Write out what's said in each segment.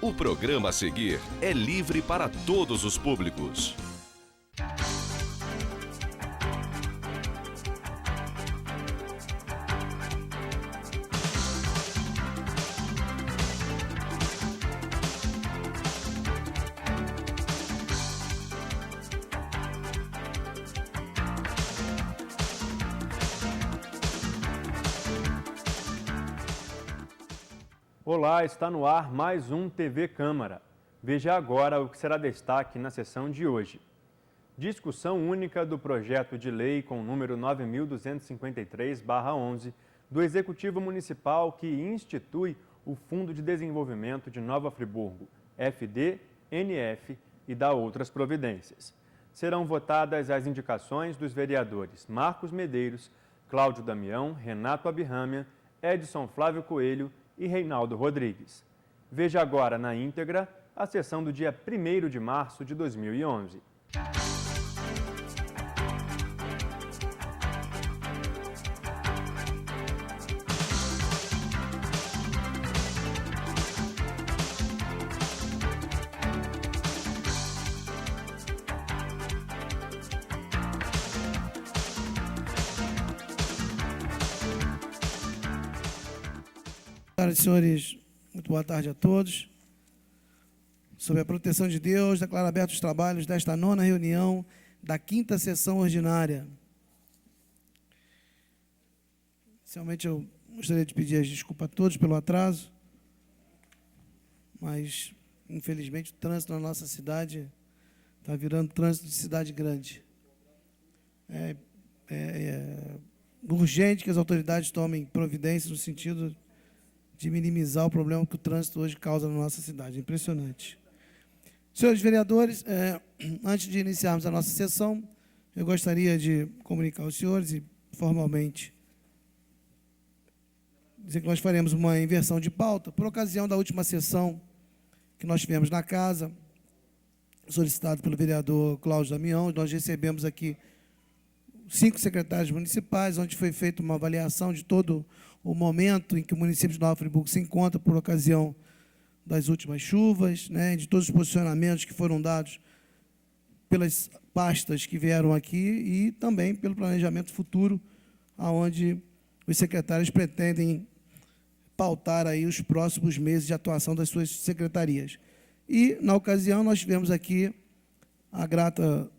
O programa a seguir é livre para todos os públicos. Olá, está no ar mais um TV Câmara. Veja agora o que será destaque na sessão de hoje. Discussão única do projeto de lei com o número 9.253/11 do Executivo Municipal que institui o Fundo de Desenvolvimento de Nova Friburgo, FDNF, e dá outras providências. Serão votadas as indicações dos vereadores Marcos Medeiros, Cláudio Damião, Renato Abirrâmia, Edson Flávio Coelho e Reinaldo Rodrigues. Veja agora na íntegra a sessão do dia 1º de março de 2011. Senhoras e senhores, muito boa tarde a todos. Sob a proteção de Deus, declaro abertos os trabalhos desta 9ª reunião da 5ª sessão ordinária. Inicialmente, eu gostaria de pedir as desculpas a todos pelo atraso, mas, infelizmente, o trânsito na nossa cidade está virando trânsito de cidade grande. É urgente que as autoridades tomem providências no sentido de minimizar o problema que o trânsito hoje causa na nossa cidade. Impressionante. Senhores vereadores, antes de iniciarmos a nossa sessão, eu gostaria de comunicar aos senhores e, formalmente, dizer que nós faremos uma inversão de pauta, por ocasião da última sessão que nós tivemos na casa, solicitado pelo vereador Cláudio Damião. Nós recebemos aqui 5 secretários municipais, onde foi feita uma avaliação de todo o momento em que o município de Nova Friburgo se encontra por ocasião das últimas chuvas, né, de todos os posicionamentos que foram dados pelas pastas que vieram aqui e também pelo planejamento futuro, aonde os secretários pretendem pautar aí os próximos meses de atuação das suas secretarias. E, na ocasião, nós tivemos aqui a grata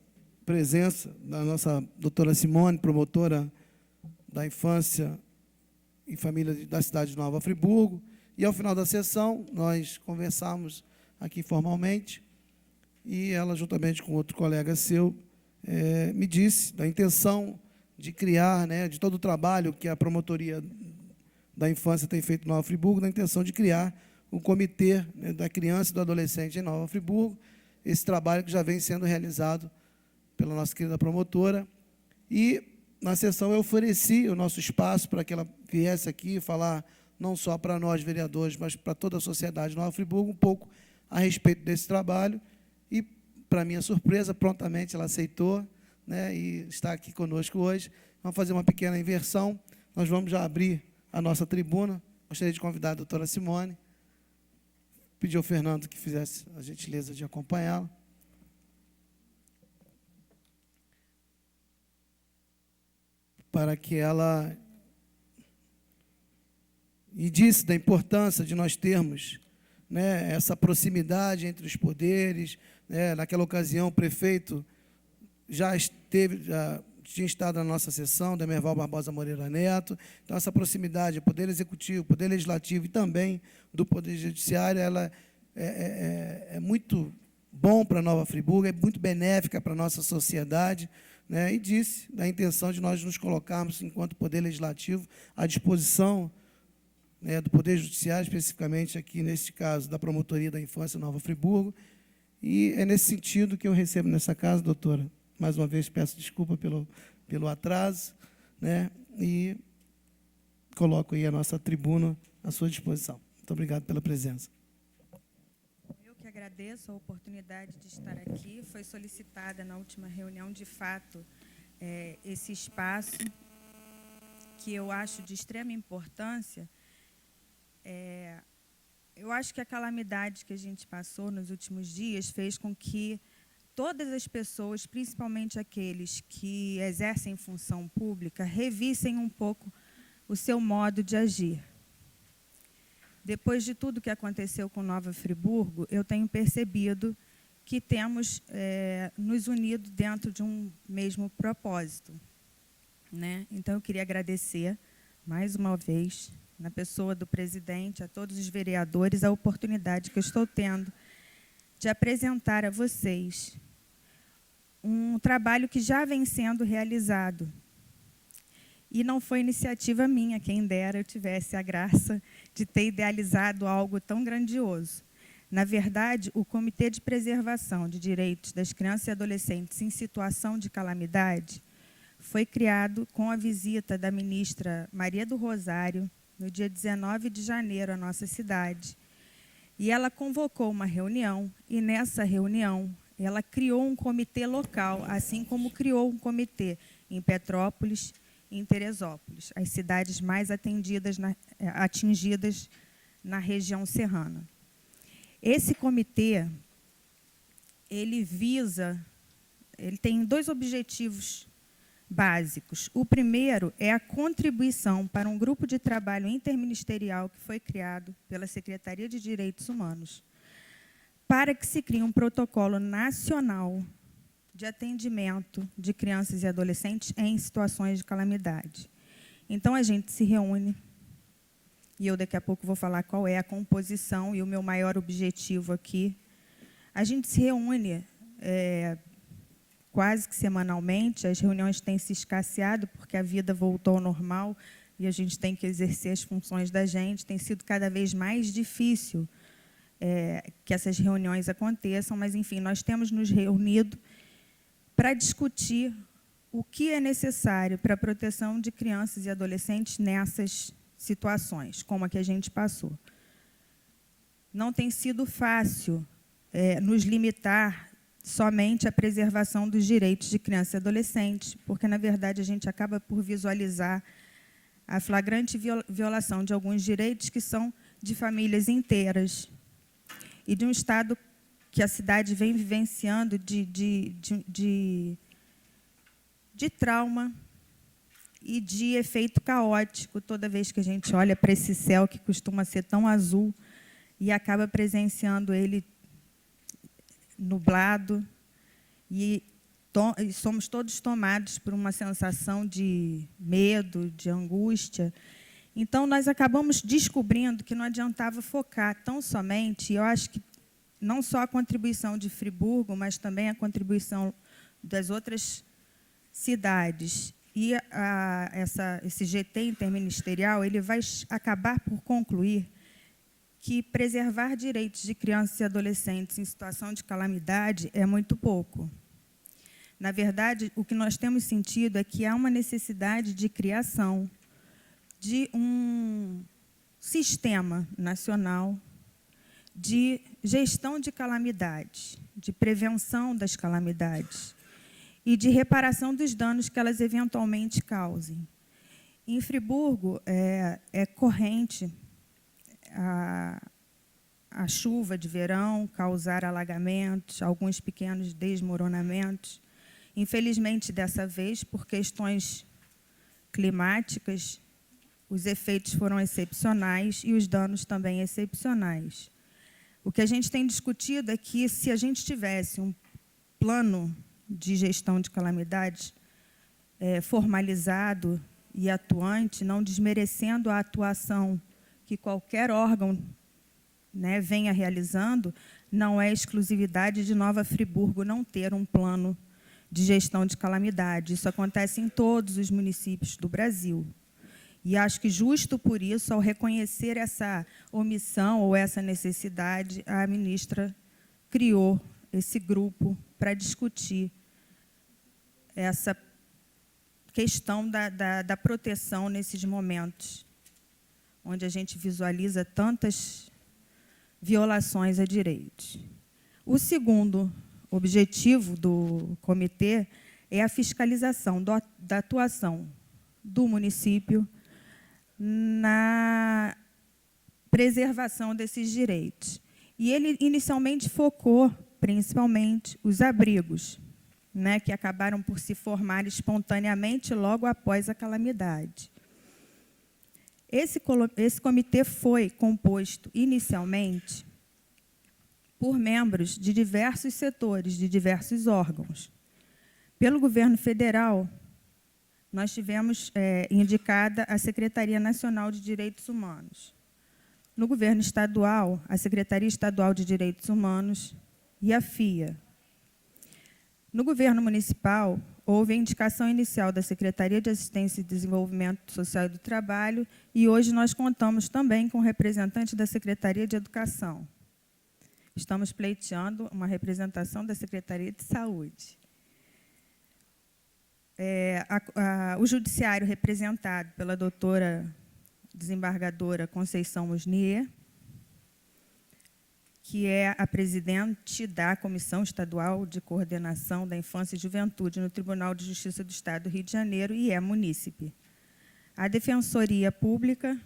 presença da nossa doutora Simone, promotora da infância e família da cidade de Nova Friburgo, e ao final da sessão nós conversamos aqui formalmente e ela, juntamente com outro colega seu, me disse da intenção de criar, né, de todo o trabalho que a promotoria da infância tem feito em Nova Friburgo, da intenção de criar um comitê, né, da criança e do adolescente em Nova Friburgo, esse trabalho que já vem sendo realizado pela nossa querida promotora. E na sessão eu ofereci o nosso espaço para que ela viesse aqui falar não só para nós, vereadores, mas para toda a sociedade de Nova Friburgo, um pouco a respeito desse trabalho. E, para minha surpresa, prontamente ela aceitou, né, e está aqui conosco hoje. Vamos fazer uma pequena inversão. Nós vamos já abrir a nossa tribuna. Gostaria de convidar a doutora Simone. Pedir ao Fernando que fizesse a gentileza de acompanhá-la. Para que ela... E disse da importância de nós termos, né, essa proximidade entre os poderes. Né? Naquela ocasião, o prefeito já tinha estado na nossa sessão, Demerval Barbosa Moreira Neto. Então, essa proximidade do Poder Executivo, Poder Legislativo e também do Poder Judiciário, ela é muito bom para Nova Friburgo, é muito benéfica para a nossa sociedade, né? E disse da intenção de nós nos colocarmos, enquanto Poder Legislativo, à disposição, né, do Poder Judiciário, especificamente aqui, neste caso, da Promotoria da Infância Nova Friburgo. E é nesse sentido que eu recebo nessa casa, doutora. Mais uma vez, peço desculpa pelo atraso, né, e coloco aí a nossa tribuna à sua disposição. Muito obrigado pela presença. Eu que agradeço a oportunidade de estar aqui. Foi solicitada na última reunião, de fato, esse espaço, que eu acho de extrema importância. Eu acho que a calamidade que a gente passou nos últimos dias fez com que todas as pessoas, principalmente aqueles que exercem função pública, revissem um pouco o seu modo de agir. Depois de tudo que aconteceu com Nova Friburgo, eu tenho percebido que temos nos unido dentro de um mesmo propósito, né? Então, eu queria agradecer, mais uma vez, na pessoa do presidente, a todos os vereadores, a oportunidade que eu estou tendo de apresentar a vocês um trabalho que já vem sendo realizado. E não foi iniciativa minha, quem dera eu tivesse a graça de ter idealizado algo tão grandioso. Na verdade, o Comitê de Preservação de Direitos das Crianças e Adolescentes em Situação de Calamidade foi criado com a visita da ministra Maria do Rosário, no dia 19 de janeiro, à nossa cidade. E ela convocou uma reunião, e nessa reunião ela criou um comitê local, assim como criou um comitê em Petrópolis e em Teresópolis, as cidades mais atingidas na região serrana. Esse comitê, ele tem 2 objetivos básicos. O primeiro é a contribuição para um grupo de trabalho interministerial que foi criado pela Secretaria de Direitos Humanos, para que se crie um protocolo nacional de atendimento de crianças e adolescentes em situações de calamidade. Então, a gente se reúne, e eu daqui a pouco vou falar qual é a composição e o meu maior objetivo aqui. A gente se reúne quase que semanalmente, as reuniões têm se escasseado, porque a vida voltou ao normal e a gente tem que exercer as funções da gente. Tem sido cada vez mais difícil que essas reuniões aconteçam, mas, enfim, nós temos nos reunido para discutir o que é necessário para a proteção de crianças e adolescentes nessas situações, como a que a gente passou. Não tem sido fácil nos limitar somente à preservação dos direitos de crianças e adolescentes, porque, na verdade, a gente acaba por visualizar a flagrante violação de alguns direitos que são de famílias inteiras e de um estado que a cidade vem vivenciando de trauma e de efeito caótico toda vez que a gente olha para esse céu que costuma ser tão azul e acaba presenciando ele nublado, e somos todos tomados por uma sensação de medo, de angústia. Então, nós acabamos descobrindo que não adiantava focar tão somente, e eu acho que não só a contribuição de Friburgo, mas também a contribuição das outras cidades. E esse GT interministerial ele vai acabar por concluir que preservar direitos de crianças e adolescentes em situação de calamidade é muito pouco. Na verdade, o que nós temos sentido é que há uma necessidade de criação de um sistema nacional de gestão de calamidades, de prevenção das calamidades e de reparação dos danos que elas eventualmente causem. Em Friburgo, é corrente a chuva de verão causar alagamentos, alguns pequenos desmoronamentos. Infelizmente, dessa vez, por questões climáticas, os efeitos foram excepcionais e os danos também excepcionais. O que a gente tem discutido é que, se a gente tivesse um plano de gestão de calamidades formalizado e atuante, não desmerecendo a atuação que qualquer órgão venha realizando, não é exclusividade de Nova Friburgo não ter um plano de gestão de calamidade. Isso acontece em todos os municípios do Brasil. E acho que, justo por isso, ao reconhecer essa omissão ou essa necessidade, a ministra criou esse grupo para discutir essa questão da proteção nesses momentos, onde a gente visualiza tantas violações a direitos. O segundo objetivo do comitê é a fiscalização da atuação do município preservação desses direitos. E ele inicialmente focou, principalmente, os abrigos, né, que acabaram por se formar espontaneamente logo após a calamidade. Esse comitê foi composto, inicialmente, por membros de diversos setores, de diversos órgãos. Pelo governo federal, nós tivemos indicada a Secretaria Nacional de Direitos Humanos. No governo estadual, a Secretaria Estadual de Direitos Humanos e a FIA. No governo municipal, houve a indicação inicial da Secretaria de Assistência e Desenvolvimento Social e do Trabalho, e hoje nós contamos também com representante da Secretaria de Educação. Estamos pleiteando uma representação da Secretaria de Saúde. O judiciário representado pela doutora desembargadora Conceição Musnier, que é a presidente da Comissão Estadual de Coordenação da Infância e Juventude no Tribunal de Justiça do Estado do Rio de Janeiro e é munícipe. A Defensoria Pública,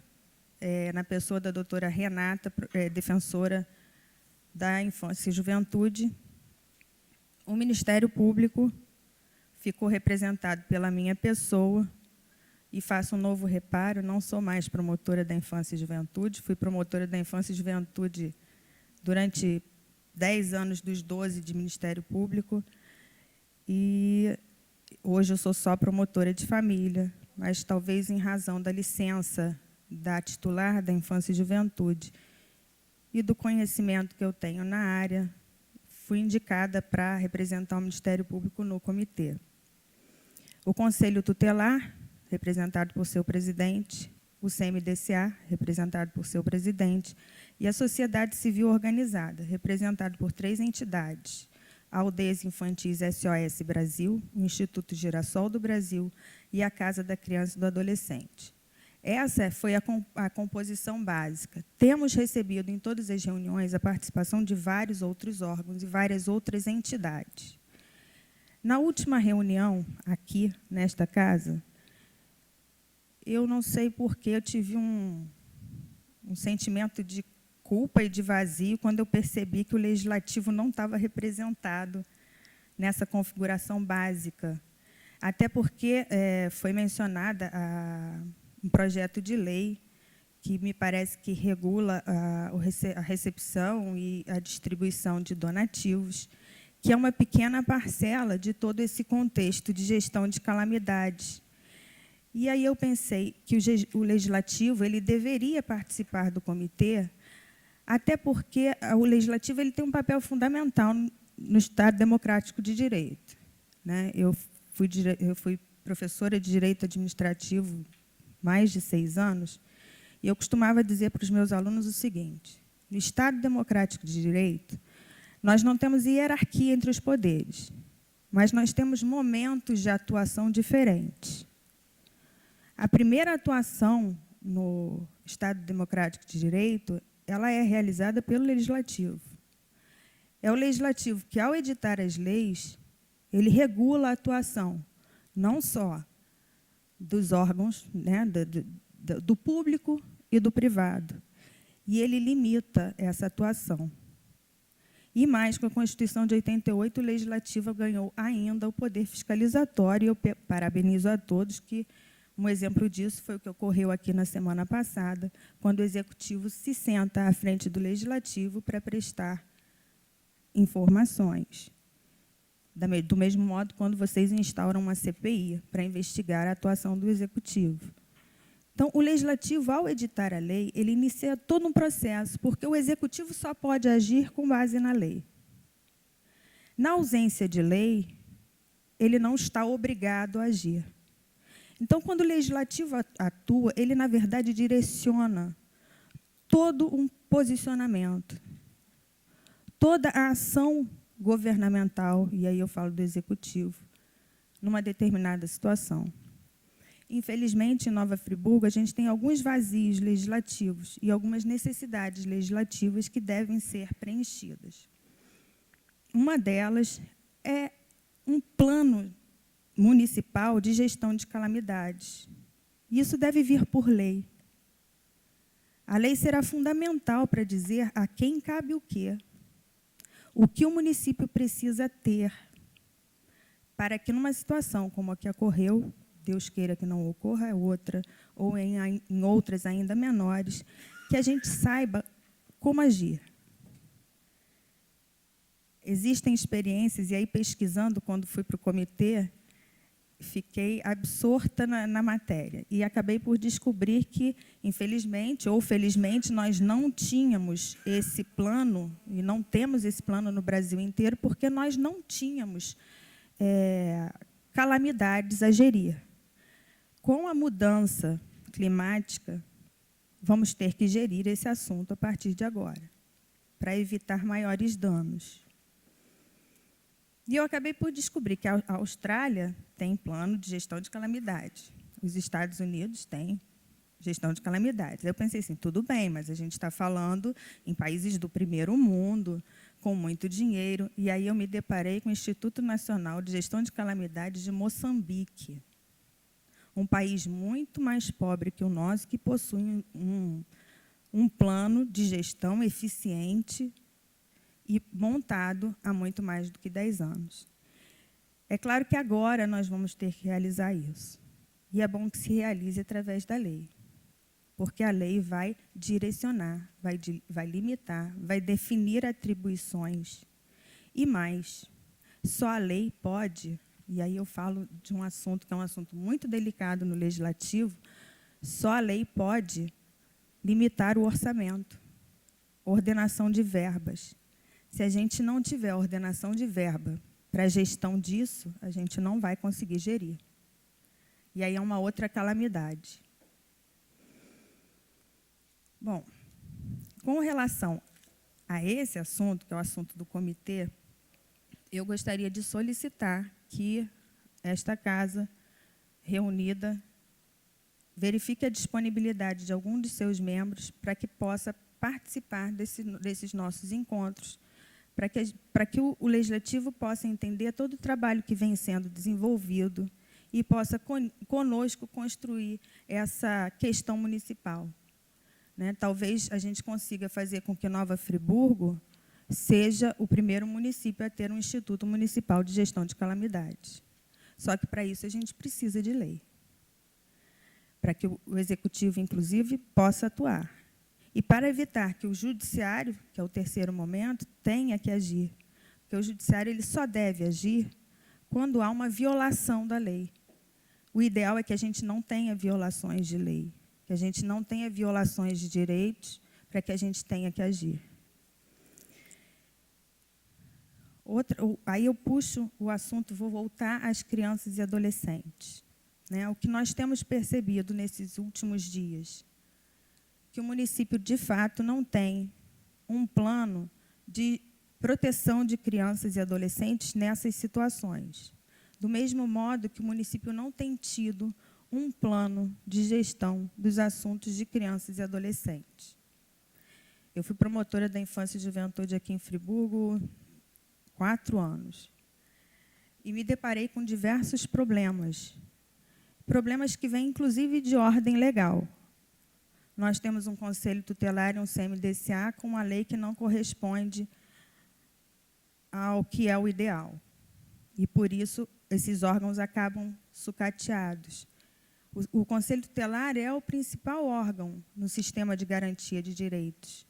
na pessoa da doutora Renata, defensora da Infância e Juventude. O Ministério Público ficou representado pela minha pessoa, e faço um novo reparo, não sou mais promotora da Infância e Juventude, fui promotora da Infância e Juventude durante 10 anos dos 12 de Ministério Público, e hoje eu sou só promotora de família, mas talvez em razão da licença da titular da Infância e Juventude e do conhecimento que eu tenho na área, fui indicada para representar o Ministério Público no comitê. O Conselho Tutelar, representado por seu presidente, o CMDCA, representado por seu presidente, e a sociedade civil organizada, representado por 3 entidades, a Aldeias Infantis SOS Brasil, o Instituto Girassol do Brasil e a Casa da Criança e do Adolescente. Essa foi a composição básica. Temos recebido em todas as reuniões a participação de vários outros órgãos e várias outras entidades. Na última reunião, aqui, nesta casa, eu não sei por que eu tive um sentimento de culpa e de vazio quando eu percebi que o Legislativo não estava representado nessa configuração básica. Até porque foi mencionada um projeto de lei que me parece que regula a recepção e a distribuição de donativos, que é uma pequena parcela de todo esse contexto de gestão de calamidades. E aí eu pensei que o Legislativo ele deveria participar do comitê, até porque o Legislativo ele tem um papel fundamental no Estado Democrático de Direito, né? Eu fui professora de Direito Administrativo mais de 6 anos, e eu costumava dizer para os meus alunos o seguinte: no Estado Democrático de Direito, nós não temos hierarquia entre os poderes, mas nós temos momentos de atuação diferentes. A primeira atuação no Estado Democrático de Direito, ela é realizada pelo Legislativo. É o Legislativo que, ao editar as leis, ele regula a atuação, não só dos órgãos, né, do público e do privado, e ele limita essa atuação. E mais, com a Constituição de 88, o Legislativo ganhou ainda o poder fiscalizatório, e eu parabenizo a todos que um exemplo disso foi o que ocorreu aqui na semana passada, quando o Executivo se senta à frente do Legislativo para prestar informações. Do mesmo modo, quando vocês instauram uma CPI para investigar a atuação do Executivo. Então, o Legislativo, ao editar a lei, ele inicia todo um processo, porque o Executivo só pode agir com base na lei. Na ausência de lei, ele não está obrigado a agir. Então, quando o Legislativo atua, ele, na verdade, direciona todo um posicionamento, toda a ação governamental, e aí eu falo do Executivo, numa determinada situação. Infelizmente, em Nova Friburgo, a gente tem alguns vazios legislativos e algumas necessidades legislativas que devem ser preenchidas. Uma delas é um plano municipal de gestão de calamidades. Isso deve vir por lei. A lei será fundamental para dizer a quem cabe o que o município precisa ter para que, numa situação como a que ocorreu, Deus queira que não ocorra outra, ou em outras ainda menores, que a gente saiba como agir. Existem experiências, e aí pesquisando, quando fui para o comitê, fiquei absorta na matéria e acabei por descobrir que, infelizmente ou felizmente, nós não tínhamos esse plano, e não temos esse plano no Brasil inteiro, porque nós não tínhamos calamidades a gerir. Com a mudança climática, vamos ter que gerir esse assunto a partir de agora, para evitar maiores danos. E eu acabei por descobrir que a Austrália tem plano de gestão de calamidade. Os Estados Unidos têm gestão de calamidades. Eu pensei assim, tudo bem, mas a gente está falando em países do primeiro mundo, com muito dinheiro. E aí eu me deparei com o Instituto Nacional de Gestão de Calamidades de Moçambique, um país muito mais pobre que o nosso, que possui um plano de gestão eficiente e montado há muito mais do que 10 anos. É claro que agora nós vamos ter que realizar isso. E é bom que se realize através da lei, porque a lei vai direcionar, vai limitar, vai definir atribuições. E mais, só a lei pode, e aí eu falo de um assunto que é um assunto muito delicado no Legislativo, só a lei pode limitar o orçamento, ordenação de verbas. Se a gente não tiver ordenação de verba para a gestão disso, a gente não vai conseguir gerir. E aí é uma outra calamidade. Bom, com relação a esse assunto, que é o assunto do comitê, eu gostaria de solicitar que esta casa reunida verifique a disponibilidade de algum de seus membros para que possa participar desses nossos encontros, para que o Legislativo possa entender todo o trabalho que vem sendo desenvolvido e possa, conosco, construir essa questão municipal. Né? Talvez a gente consiga fazer com que Nova Friburgo seja o primeiro município a ter um Instituto Municipal de Gestão de Calamidades. Só que, para isso, a gente precisa de lei, para que o Executivo, inclusive, possa atuar. E para evitar que o Judiciário, que é o terceiro momento, tenha que agir. Porque o Judiciário ele só deve agir quando há uma violação da lei. O ideal é que a gente não tenha violações de lei, que a gente não tenha violações de direitos, para que a gente tenha que agir. Aí eu puxo o assunto, vou voltar às crianças e adolescentes. Né? O que nós temos percebido nesses últimos dias, que o município, de fato, não tem um plano de proteção de crianças e adolescentes nessas situações. Do mesmo modo que o município não tem tido um plano de gestão dos assuntos de crianças e adolescentes. Eu fui promotora da Infância e Juventude aqui em Friburgo 4 anos. E me deparei com diversos problemas. Problemas que vêm, inclusive, de ordem legal. Nós temos um conselho tutelar e um CMDCA com uma lei que não corresponde ao que é o ideal. E, por isso, esses órgãos acabam sucateados. O conselho tutelar é o principal órgão no sistema de garantia de direitos.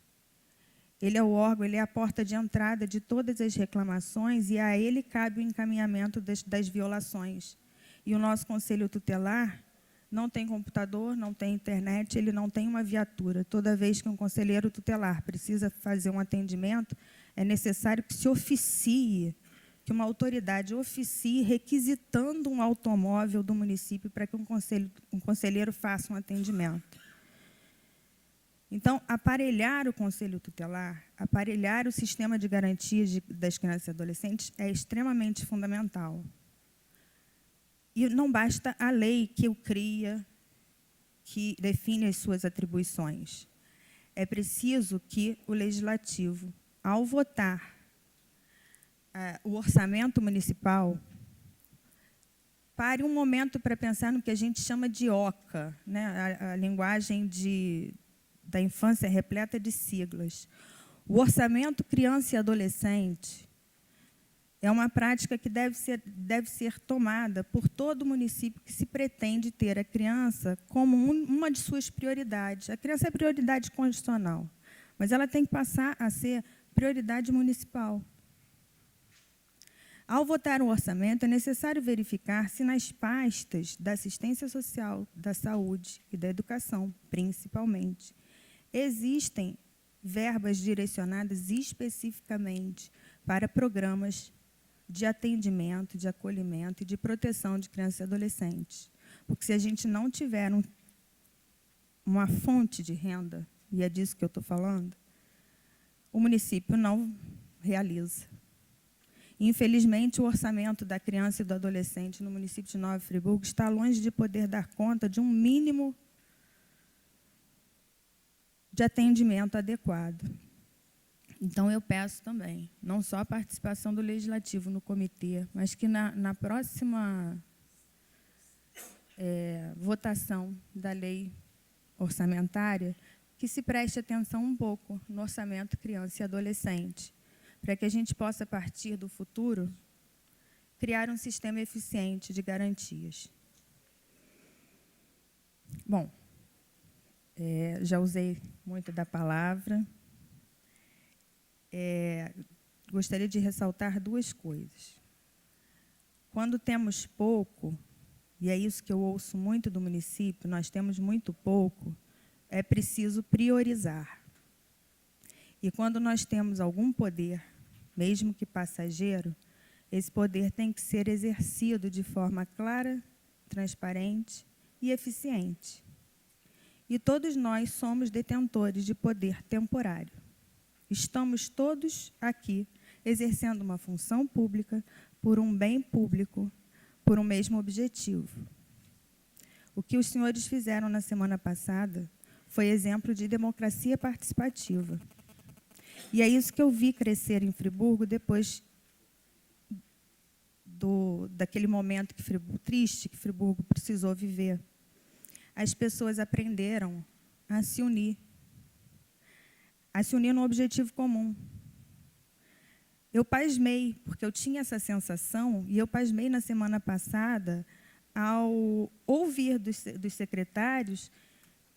Ele é o órgão, ele é a porta de entrada de todas as reclamações e a ele cabe o encaminhamento das violações. E o nosso conselho tutelar não tem computador, não tem internet, ele não tem uma viatura. Toda vez que um conselheiro tutelar precisa fazer um atendimento, é necessário que se oficie, que uma autoridade oficie requisitando um automóvel do município para que um conselheiro faça um atendimento. Então, aparelhar o conselho tutelar, aparelhar o sistema de garantia das crianças e adolescentes é extremamente fundamental. E não basta a lei que o cria, que define as suas atribuições. É preciso que o Legislativo, ao votar o orçamento municipal, pare um momento para pensar no que a gente chama de OCA, né? A linguagem de da infância é repleta de siglas. O orçamento criança e adolescente é uma prática que deve ser tomada por todo município que se pretende ter a criança como uma de suas prioridades. A criança é prioridade constitucional, mas ela tem que passar a ser prioridade municipal. Ao votar o orçamento, é necessário verificar se nas pastas da assistência social, da saúde e da educação, principalmente, existem verbas direcionadas especificamente para programas de atendimento, de acolhimento e de proteção de crianças e adolescentes. Porque se a gente não tiver uma fonte de renda, e é disso que eu estou falando, o município não realiza. Infelizmente, o orçamento da criança e do adolescente no município de Nova Friburgo está longe de poder dar conta de um mínimo de atendimento adequado. Então, eu peço também, não só a participação do Legislativo no comitê, mas que na próxima votação da lei orçamentária, que se preste atenção um pouco no orçamento criança e adolescente, para que a gente possa, a partir do futuro, criar um sistema eficiente de garantias. Bom, já usei muito da palavra. Gostaria de ressaltar duas coisas. Quando temos pouco, e é isso que eu ouço muito do município, nós temos muito pouco, é preciso priorizar. E quando nós temos algum poder, mesmo que passageiro, esse poder tem que ser exercido de forma clara, transparente e eficiente. E todos nós somos detentores de poder temporário. Estamos todos aqui exercendo uma função pública por um bem público, por um mesmo objetivo. O que os senhores fizeram na semana passada foi exemplo de democracia participativa. E é isso que eu vi crescer em Friburgo depois daquele momento triste que Friburgo precisou viver. As pessoas aprenderam a se unir num objetivo comum. Eu pasmei, porque eu tinha essa sensação, e eu pasmei na semana passada, ao ouvir dos secretários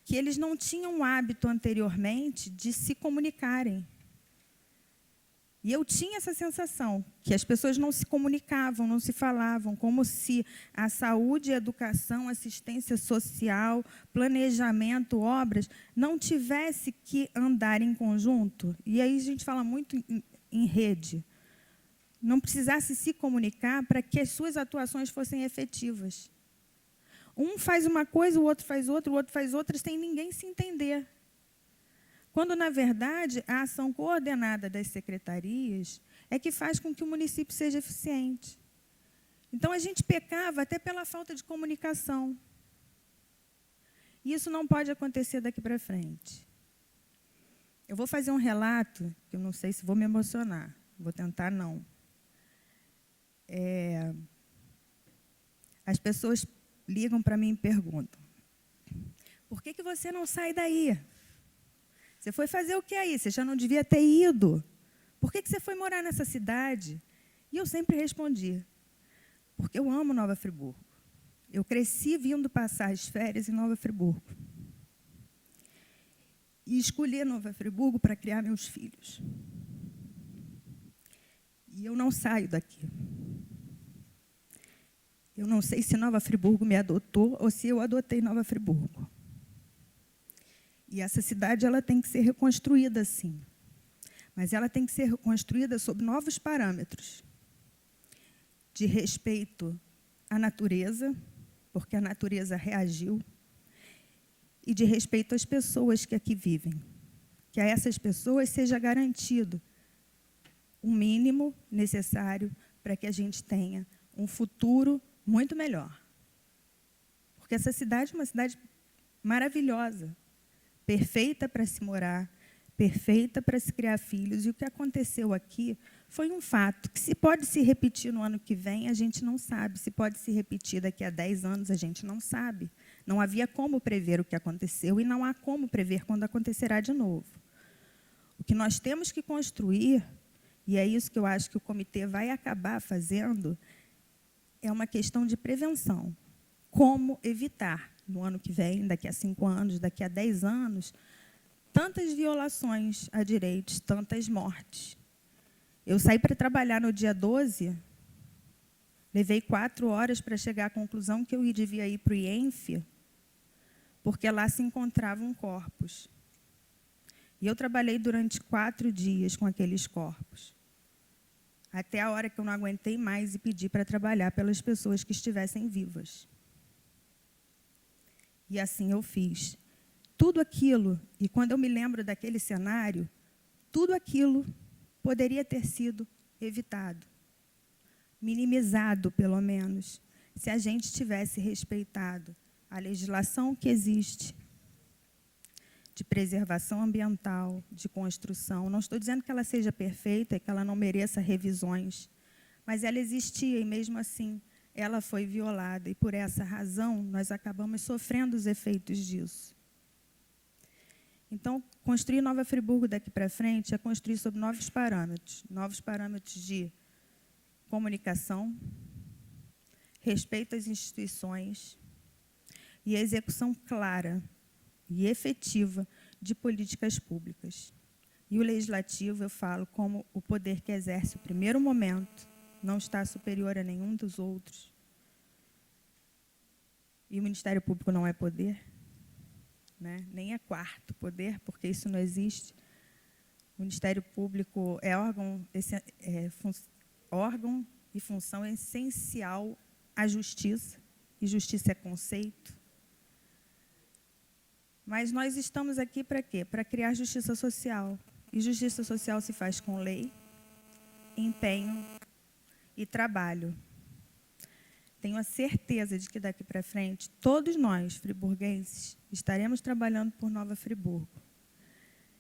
que eles não tinham o hábito anteriormente de se comunicarem. E eu tinha essa sensação, que as pessoas não se comunicavam, não se falavam, como se a saúde, a educação, assistência social, planejamento, obras, não tivesse que andar em conjunto. E aí a gente fala muito em rede. Não precisasse se comunicar para que as suas atuações fossem efetivas. Um faz uma coisa, o outro faz outra, sem ninguém se entender. Quando, na verdade, a ação coordenada das secretarias é que faz com que o município seja eficiente. Então, a gente pecava até pela falta de comunicação. E isso não pode acontecer daqui para frente. Eu vou fazer um relato, que eu não sei se vou me emocionar, vou tentar não. As pessoas ligam para mim e perguntam: por que você não sai daí? Você foi fazer o que aí? Você já não devia ter ido. Por que você foi morar nessa cidade? E eu sempre respondi: porque eu amo Nova Friburgo. Eu cresci vindo passar as férias em Nova Friburgo. E escolhi Nova Friburgo para criar meus filhos. E eu não saio daqui. Eu não sei se Nova Friburgo me adotou ou se eu adotei Nova Friburgo. E essa cidade ela tem que ser reconstruída, sim. Mas ela tem que ser reconstruída sob novos parâmetros. De respeito à natureza, porque a natureza reagiu, e de respeito às pessoas que aqui vivem. Que a essas pessoas seja garantido o mínimo necessário para que a gente tenha um futuro muito melhor. Porque essa cidade é uma cidade maravilhosa, perfeita para se morar, perfeita para se criar filhos. E o que aconteceu aqui foi um fato que, se pode se repetir no ano que vem, a gente não sabe. Se pode se repetir daqui a 10 anos, a gente não sabe. Não havia como prever o que aconteceu e não há como prever quando acontecerá de novo. O que nós temos que construir, e é isso que eu acho que o comitê vai acabar fazendo, é uma questão de prevenção. Como evitar, no ano que vem, daqui a 5 anos, daqui a 10 anos, tantas violações a direitos, tantas mortes. Eu saí para trabalhar no dia 12, levei 4 horas para chegar à conclusão que eu devia ir para o IENF, porque lá se encontravam corpos. E eu trabalhei durante 4 dias com aqueles corpos, até a hora que eu não aguentei mais e pedi para trabalhar pelas pessoas que estivessem vivas. E assim eu fiz. Tudo aquilo, e quando eu me lembro daquele cenário, tudo aquilo poderia ter sido evitado, minimizado, pelo menos, se a gente tivesse respeitado a legislação que existe de preservação ambiental, de construção. Não estou dizendo que ela seja perfeita, que ela não mereça revisões, mas ela existia e, mesmo assim, ela foi violada. E, por essa razão, nós acabamos sofrendo os efeitos disso. Então, construir Nova Friburgo daqui para frente é construir sobre novos parâmetros de comunicação, respeito às instituições e execução clara e efetiva de políticas públicas. E o legislativo, eu falo, como o poder que exerce o primeiro momento, não está superior a nenhum dos outros. E o Ministério Público não é poder, né? Nem é quarto poder, porque isso não existe. O Ministério Público é órgão e função essencial à justiça, e justiça é conceito. Mas nós estamos aqui para quê? Para criar justiça social. E justiça social se faz com lei, empenho e trabalho. Tenho a certeza de que daqui para frente, todos nós, friburguenses, estaremos trabalhando por Nova Friburgo.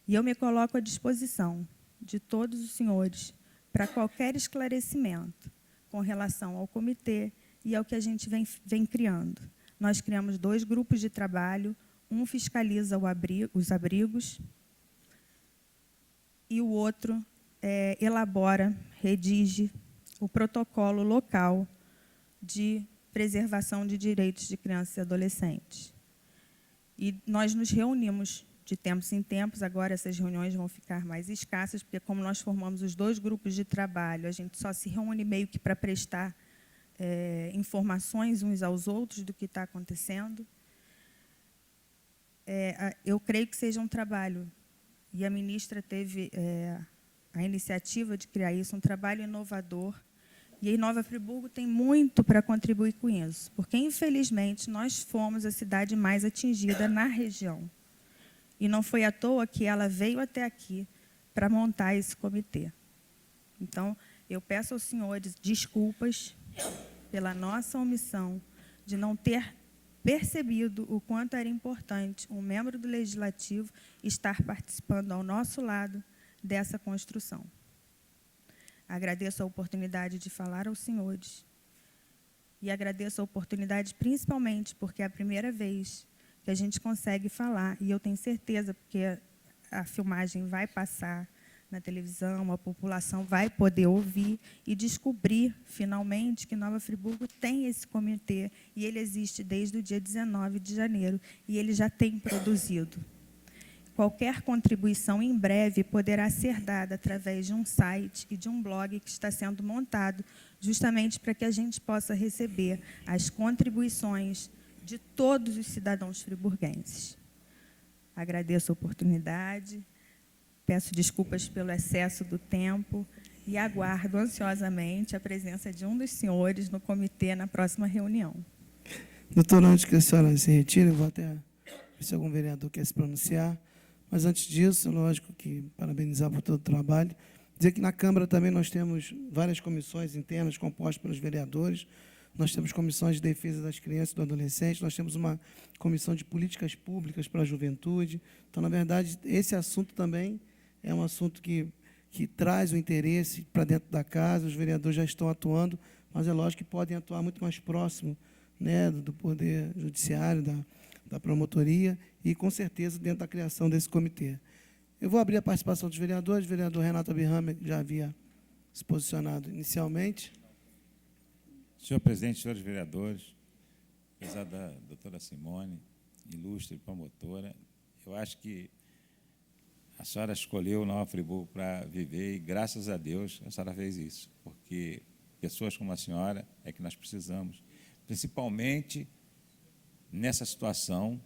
E eu me coloco à disposição de todos os senhores para qualquer esclarecimento com relação ao comitê e ao que a gente vem criando. Nós criamos 2 grupos de trabalho. Um fiscaliza os abrigos e o outro elabora, redige o protocolo local de preservação de direitos de crianças e adolescentes. E nós nos reunimos de tempos em tempos. Agora essas reuniões vão ficar mais escassas, porque como nós formamos os 2 grupos de trabalho, a gente só se reúne meio que para prestar informações uns aos outros do que está acontecendo. Eu creio que seja um trabalho, e a ministra teve a iniciativa de criar isso, um trabalho inovador, e em Nova Friburgo tem muito para contribuir com isso, porque, infelizmente, nós fomos a cidade mais atingida na região, e não foi à toa que ela veio até aqui para montar esse comitê. Então, eu peço aos senhores desculpas pela nossa omissão de não ter percebido o quanto era importante um membro do Legislativo estar participando ao nosso lado dessa construção. Agradeço a oportunidade de falar aos senhores e agradeço a oportunidade principalmente porque é a primeira vez que a gente consegue falar, e eu tenho certeza, porque a filmagem vai passar na televisão, a população vai poder ouvir e descobrir, finalmente, que Nova Friburgo tem esse comitê, e ele existe desde o dia 19 de janeiro, e ele já tem produzido. Qualquer contribuição, em breve, poderá ser dada através de um site e de um blog que está sendo montado, justamente para que a gente possa receber as contribuições de todos os cidadãos friburguenses. Agradeço a oportunidade. Peço desculpas pelo excesso do tempo e aguardo ansiosamente a presença de um dos senhores no comitê na próxima reunião. Doutora, antes que a senhora se retire, eu vou até ver se algum vereador quer se pronunciar. Mas, antes disso, lógico que parabenizar por todo o trabalho. Dizer que na Câmara também nós temos várias comissões internas compostas pelos vereadores. Nós temos comissões de defesa das crianças e do adolescente, nós temos uma comissão de políticas públicas para a juventude. Então, na verdade, esse assunto também é um assunto que traz o interesse para dentro da casa. Os vereadores já estão atuando, mas é lógico que podem atuar muito mais próximo né, do Poder Judiciário, da promotoria e, com certeza, dentro da criação desse comitê. Eu vou abrir a participação dos vereadores. O vereador Renato Abirrame já havia se posicionado inicialmente. Senhor presidente, senhores vereadores, apesar da doutora Simone, ilustre promotora, eu acho que a senhora escolheu Nova Friburgo para viver e, graças a Deus, a senhora fez isso, porque pessoas como a senhora é que nós precisamos, principalmente nessa situação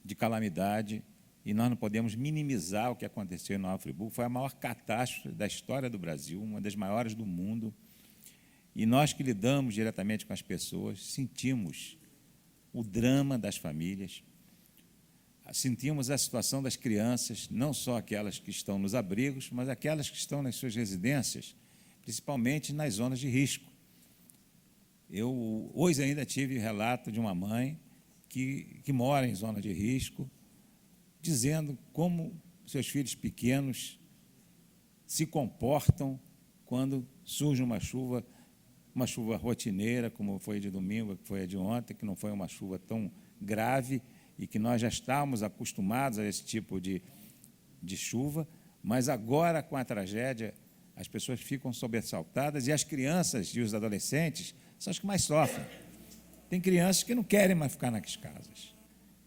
de calamidade, e nós não podemos minimizar o que aconteceu em Nova Friburgo. Foi a maior catástrofe da história do Brasil, uma das maiores do mundo, e nós que lidamos diretamente com as pessoas, sentimos o drama das famílias, sentimos a situação das crianças, não só aquelas que estão nos abrigos, mas aquelas que estão nas suas residências, principalmente nas zonas de risco. Eu hoje ainda tive relato de uma mãe que mora em zona de risco, dizendo como seus filhos pequenos se comportam quando surge uma chuva rotineira, como foi de domingo, que foi a de ontem, que não foi uma chuva tão grave, e que nós já estávamos acostumados a esse tipo de chuva, mas agora, com a tragédia, as pessoas ficam sobressaltadas, e as crianças e os adolescentes são os que mais sofrem. Tem crianças que não querem mais ficar nas casas,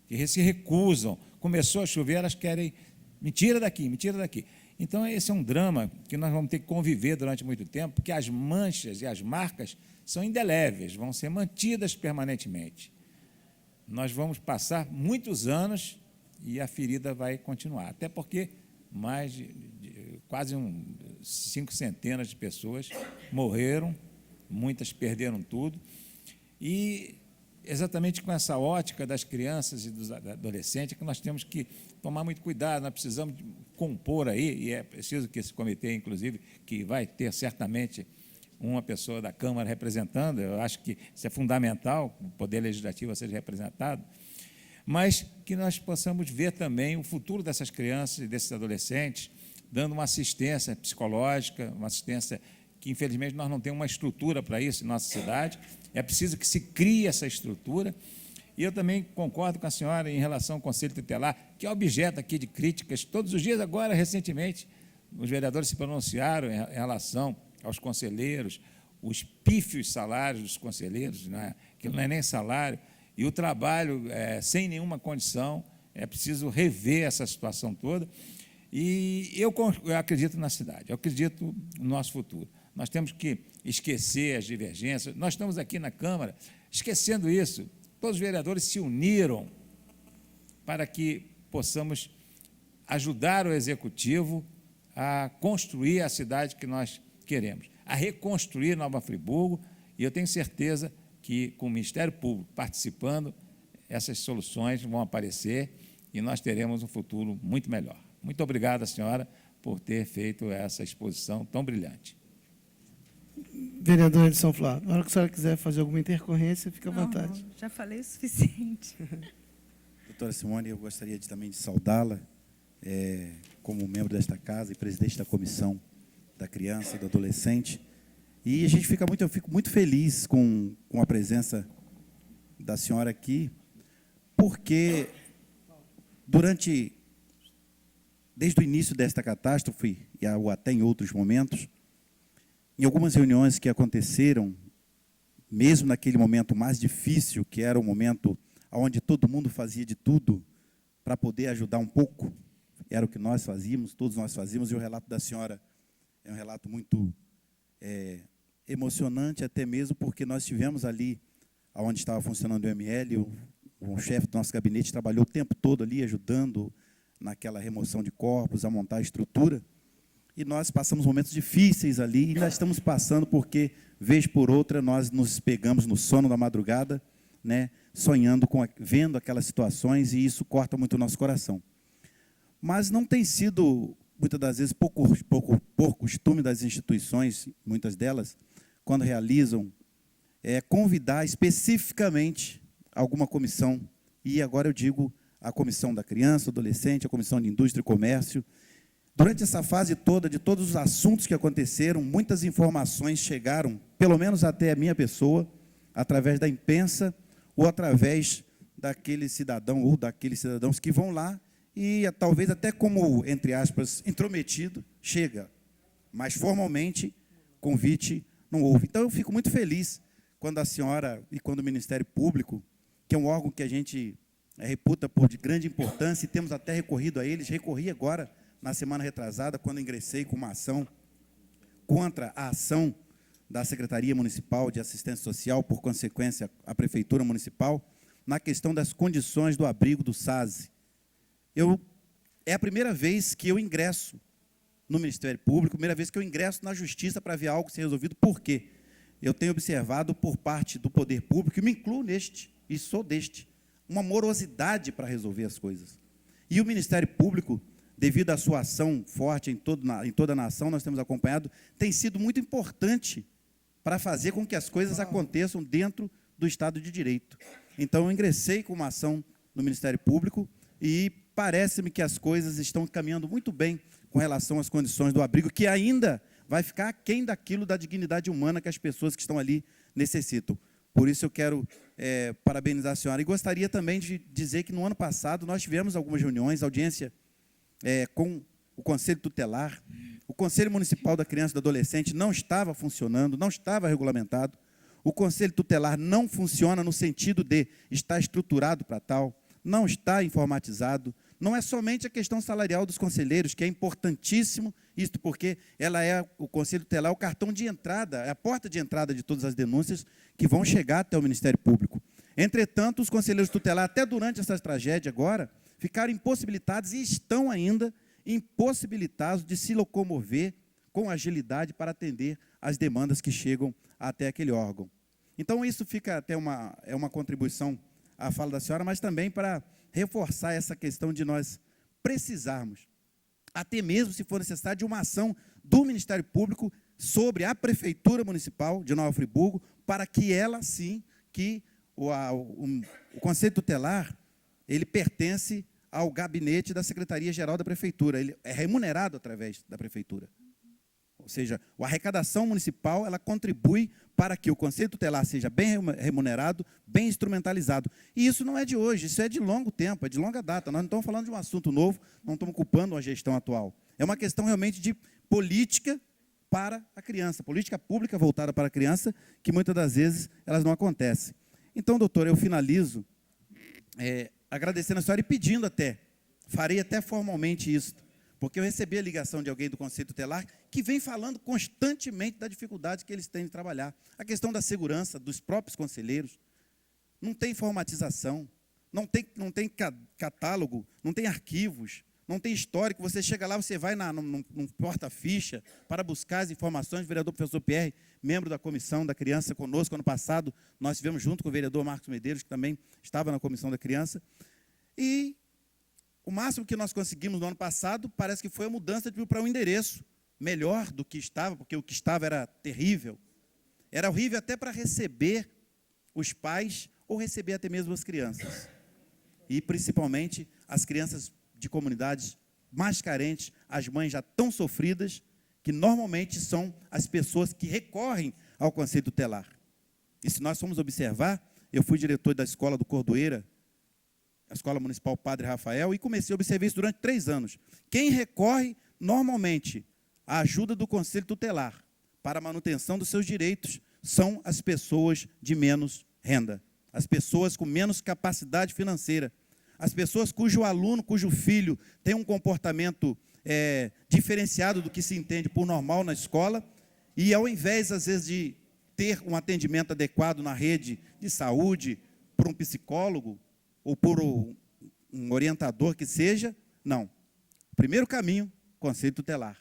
que se recusam. Começou a chover, elas querem, me tira daqui, me tira daqui. Então, esse é um drama que nós vamos ter que conviver durante muito tempo, porque as manchas e as marcas são indeléveis, vão ser mantidas permanentemente. Nós vamos passar muitos anos e a ferida vai continuar, até porque mais quase 5 centenas de pessoas morreram, muitas perderam tudo, e exatamente com essa ótica das crianças e dos adolescentes que nós temos que tomar muito cuidado. Nós precisamos compor aí, e é preciso que esse comitê, inclusive, que vai ter certamente uma pessoa da Câmara representando, eu acho que isso é fundamental, o Poder Legislativo seja representado, mas que nós possamos ver também o futuro dessas crianças e desses adolescentes, dando uma assistência psicológica, uma assistência que, infelizmente, nós não temos uma estrutura para isso em nossa cidade. É preciso que se crie essa estrutura. E eu também concordo com a senhora em relação ao Conselho Tutelar, que é objeto aqui de críticas todos os dias. Agora, recentemente, os vereadores se pronunciaram em relação aos conselheiros, os pífios salários dos conselheiros, né, que não é nem salário, e o trabalho sem nenhuma condição. É preciso rever essa situação toda. E eu acredito na cidade, eu acredito no nosso futuro. Nós temos que esquecer as divergências. Nós estamos aqui na Câmara esquecendo isso. Todos os vereadores se uniram para que possamos ajudar o Executivo a construir a cidade que nós queremos, a reconstruir Nova Friburgo, e eu tenho certeza que, com o Ministério Público participando, essas soluções vão aparecer e nós teremos um futuro muito melhor. Muito obrigado, senhora, por ter feito essa exposição tão brilhante. Vereador de São Flávio, na hora que a senhora quiser fazer alguma intercorrência, fica à vontade. Não, já falei o suficiente. Doutora Simone, eu gostaria também de saudá-la como membro desta casa e presidente da Comissão da Criança e do Adolescente. E eu fico muito feliz com a presença da senhora aqui, porque desde o início desta catástrofe, ou até em outros momentos, em algumas reuniões que aconteceram, mesmo naquele momento mais difícil, que era o momento onde todo mundo fazia de tudo para poder ajudar um pouco, era o que nós fazíamos, todos nós fazíamos, e o relato da senhora é um relato muito emocionante, até mesmo porque nós estivemos ali, onde estava funcionando o ML, o chefe do nosso gabinete trabalhou o tempo todo ali, ajudando naquela remoção de corpos, a montar a estrutura, e nós passamos momentos difíceis ali, e ainda estamos passando porque, vez por outra, nós nos pegamos no sono da madrugada, né, sonhando, vendo aquelas situações, e isso corta muito o nosso coração. Mas não tem sido, muitas das vezes, por costume das instituições, muitas delas, quando realizam, convidar especificamente alguma comissão, e agora eu digo a Comissão da Criança, Adolescente, a Comissão de Indústria e Comércio. Durante essa fase toda, de todos os assuntos que aconteceram, muitas informações chegaram, pelo menos até a minha pessoa, através da imprensa ou através daquele cidadão ou daqueles cidadãos que vão lá e talvez até como, entre aspas, intrometido, chega, mas formalmente convite não houve. Então, eu fico muito feliz quando a senhora e quando o Ministério Público, que é um órgão que a gente reputa por de grande importância, e temos até recorrido a eles, recorri agora, na semana retrasada, quando ingressei com uma ação contra a ação da Secretaria Municipal de Assistência Social, por consequência, a Prefeitura Municipal, na questão das condições do abrigo do SASE. É a primeira vez que eu ingresso no Ministério Público, primeira vez que eu ingresso na Justiça para ver algo ser resolvido. Por quê? Eu tenho observado por parte do Poder Público, e me incluo neste, e sou deste, uma morosidade para resolver as coisas. E o Ministério Público, devido à sua ação forte em toda a nação, nós temos acompanhado, tem sido muito importante para fazer com que as coisas aconteçam dentro do Estado de Direito. Então, eu ingressei com uma ação no Ministério Público e parece-me que as coisas estão caminhando muito bem com relação às condições do abrigo, que ainda vai ficar aquém daquilo da dignidade humana que as pessoas que estão ali necessitam. Por isso, eu quero parabenizar a senhora. E gostaria também de dizer que, no ano passado, nós tivemos algumas reuniões, audiência com o Conselho Tutelar. O Conselho Municipal da Criança e do Adolescente não estava funcionando, não estava regulamentado. O Conselho Tutelar não funciona no sentido de estar estruturado para tal, não está informatizado. Não é somente a questão salarial dos conselheiros, que é importantíssimo, isto porque o Conselho Tutelar é o cartão de entrada, é a porta de entrada de todas as denúncias que vão chegar até o Ministério Público. Entretanto, os conselheiros tutelares, até durante essa tragédia agora, ficaram impossibilitados e estão ainda impossibilitados de se locomover com agilidade para atender as demandas que chegam até aquele órgão. Então, isso fica até uma contribuição à fala da senhora, mas também para reforçar essa questão de nós precisarmos, até mesmo se for necessário, de uma ação do Ministério Público sobre a Prefeitura Municipal de Nova Friburgo, para que ela, sim, que o Conselho Tutelar, ele pertence ao gabinete da Secretaria-Geral da Prefeitura, ele é remunerado através da Prefeitura. Ou seja, a arrecadação municipal, ela contribui para que o Conselho Tutelar seja bem remunerado, bem instrumentalizado. E isso não é de hoje, isso é de longo tempo, é de longa data. Nós não estamos falando de um assunto novo, não estamos culpando a gestão atual. É uma questão realmente de política para a criança, política pública voltada para a criança, que muitas das vezes elas não acontecem. Então, doutor, eu finalizo agradecendo a senhora e pedindo farei até formalmente isso, porque eu recebi a ligação de alguém do Conselho Tutelar que vem falando constantemente da dificuldade que eles têm de trabalhar. A questão da segurança dos próprios conselheiros, não tem informatização, não tem catálogo, não tem arquivos, não tem histórico. Você chega lá, você vai num porta-ficha para buscar as informações. O vereador professor Pierre, membro da Comissão da Criança conosco, ano passado, nós estivemos junto com o vereador Marcos Medeiros, que também estava na Comissão da Criança, e o máximo que nós conseguimos no ano passado parece que foi a mudança para um endereço melhor do que estava, porque o que estava era terrível. Era horrível até para receber os pais ou receber até mesmo as crianças. E, principalmente, as crianças de comunidades mais carentes, as mães já tão sofridas, que normalmente são as pessoas que recorrem ao Conselho Tutelar. E se nós formos observar, eu fui diretor da escola do Cordoeira, a Escola Municipal Padre Rafael, e comecei a observar isso durante 3 anos. Quem recorre, normalmente, à ajuda do Conselho Tutelar para a manutenção dos seus direitos são as pessoas de menos renda, as pessoas com menos capacidade financeira, as pessoas cujo aluno, cujo filho tem um comportamento diferenciado do que se entende por normal na escola, e ao invés, às vezes, de ter um atendimento adequado na rede de saúde, por um psicólogo, ou por um orientador que seja, não. Primeiro caminho, Conselho Tutelar.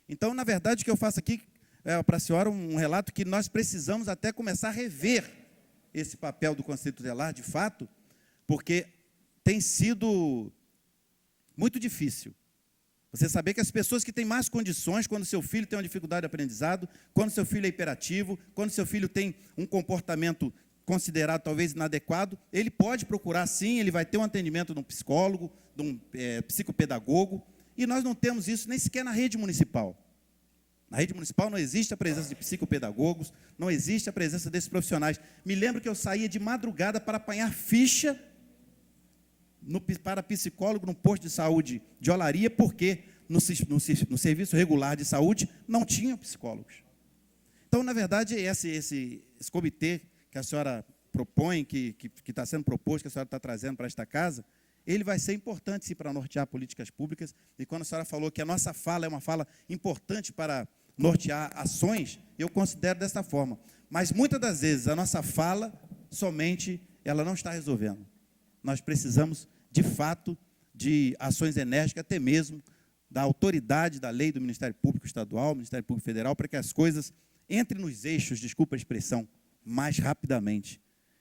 Então, na verdade, o que eu faço aqui para a senhora um relato que nós precisamos até começar a rever esse papel do Conselho Tutelar, de fato, porque tem sido muito difícil. Você saber que as pessoas que têm mais condições, quando seu filho tem uma dificuldade de aprendizado, quando seu filho é hiperativo, quando seu filho tem um comportamento considerado talvez inadequado, ele pode procurar sim, ele vai ter um atendimento de um psicólogo, de um psicopedagogo, e nós não temos isso nem sequer na rede municipal. Na rede municipal não existe a presença de psicopedagogos, não existe a presença desses profissionais. Me lembro que eu saía de madrugada para apanhar ficha para psicólogo no posto de saúde de Olaria, porque no serviço regular de saúde não tinham psicólogos. Então, na verdade, esse comitê que a senhora propõe, que está sendo proposto, que a senhora está trazendo para esta casa, ele vai ser importante, sim, para nortear políticas públicas. E quando a senhora falou que a nossa fala é uma fala importante para nortear ações, eu considero dessa forma. Mas, muitas das vezes, a nossa fala, somente, ela não está resolvendo. Nós precisamos, de fato, de ações enérgicas, até mesmo da autoridade da lei do Ministério Público Estadual, Ministério Público Federal, para que as coisas entrem nos eixos, desculpa a expressão, mais rapidamente.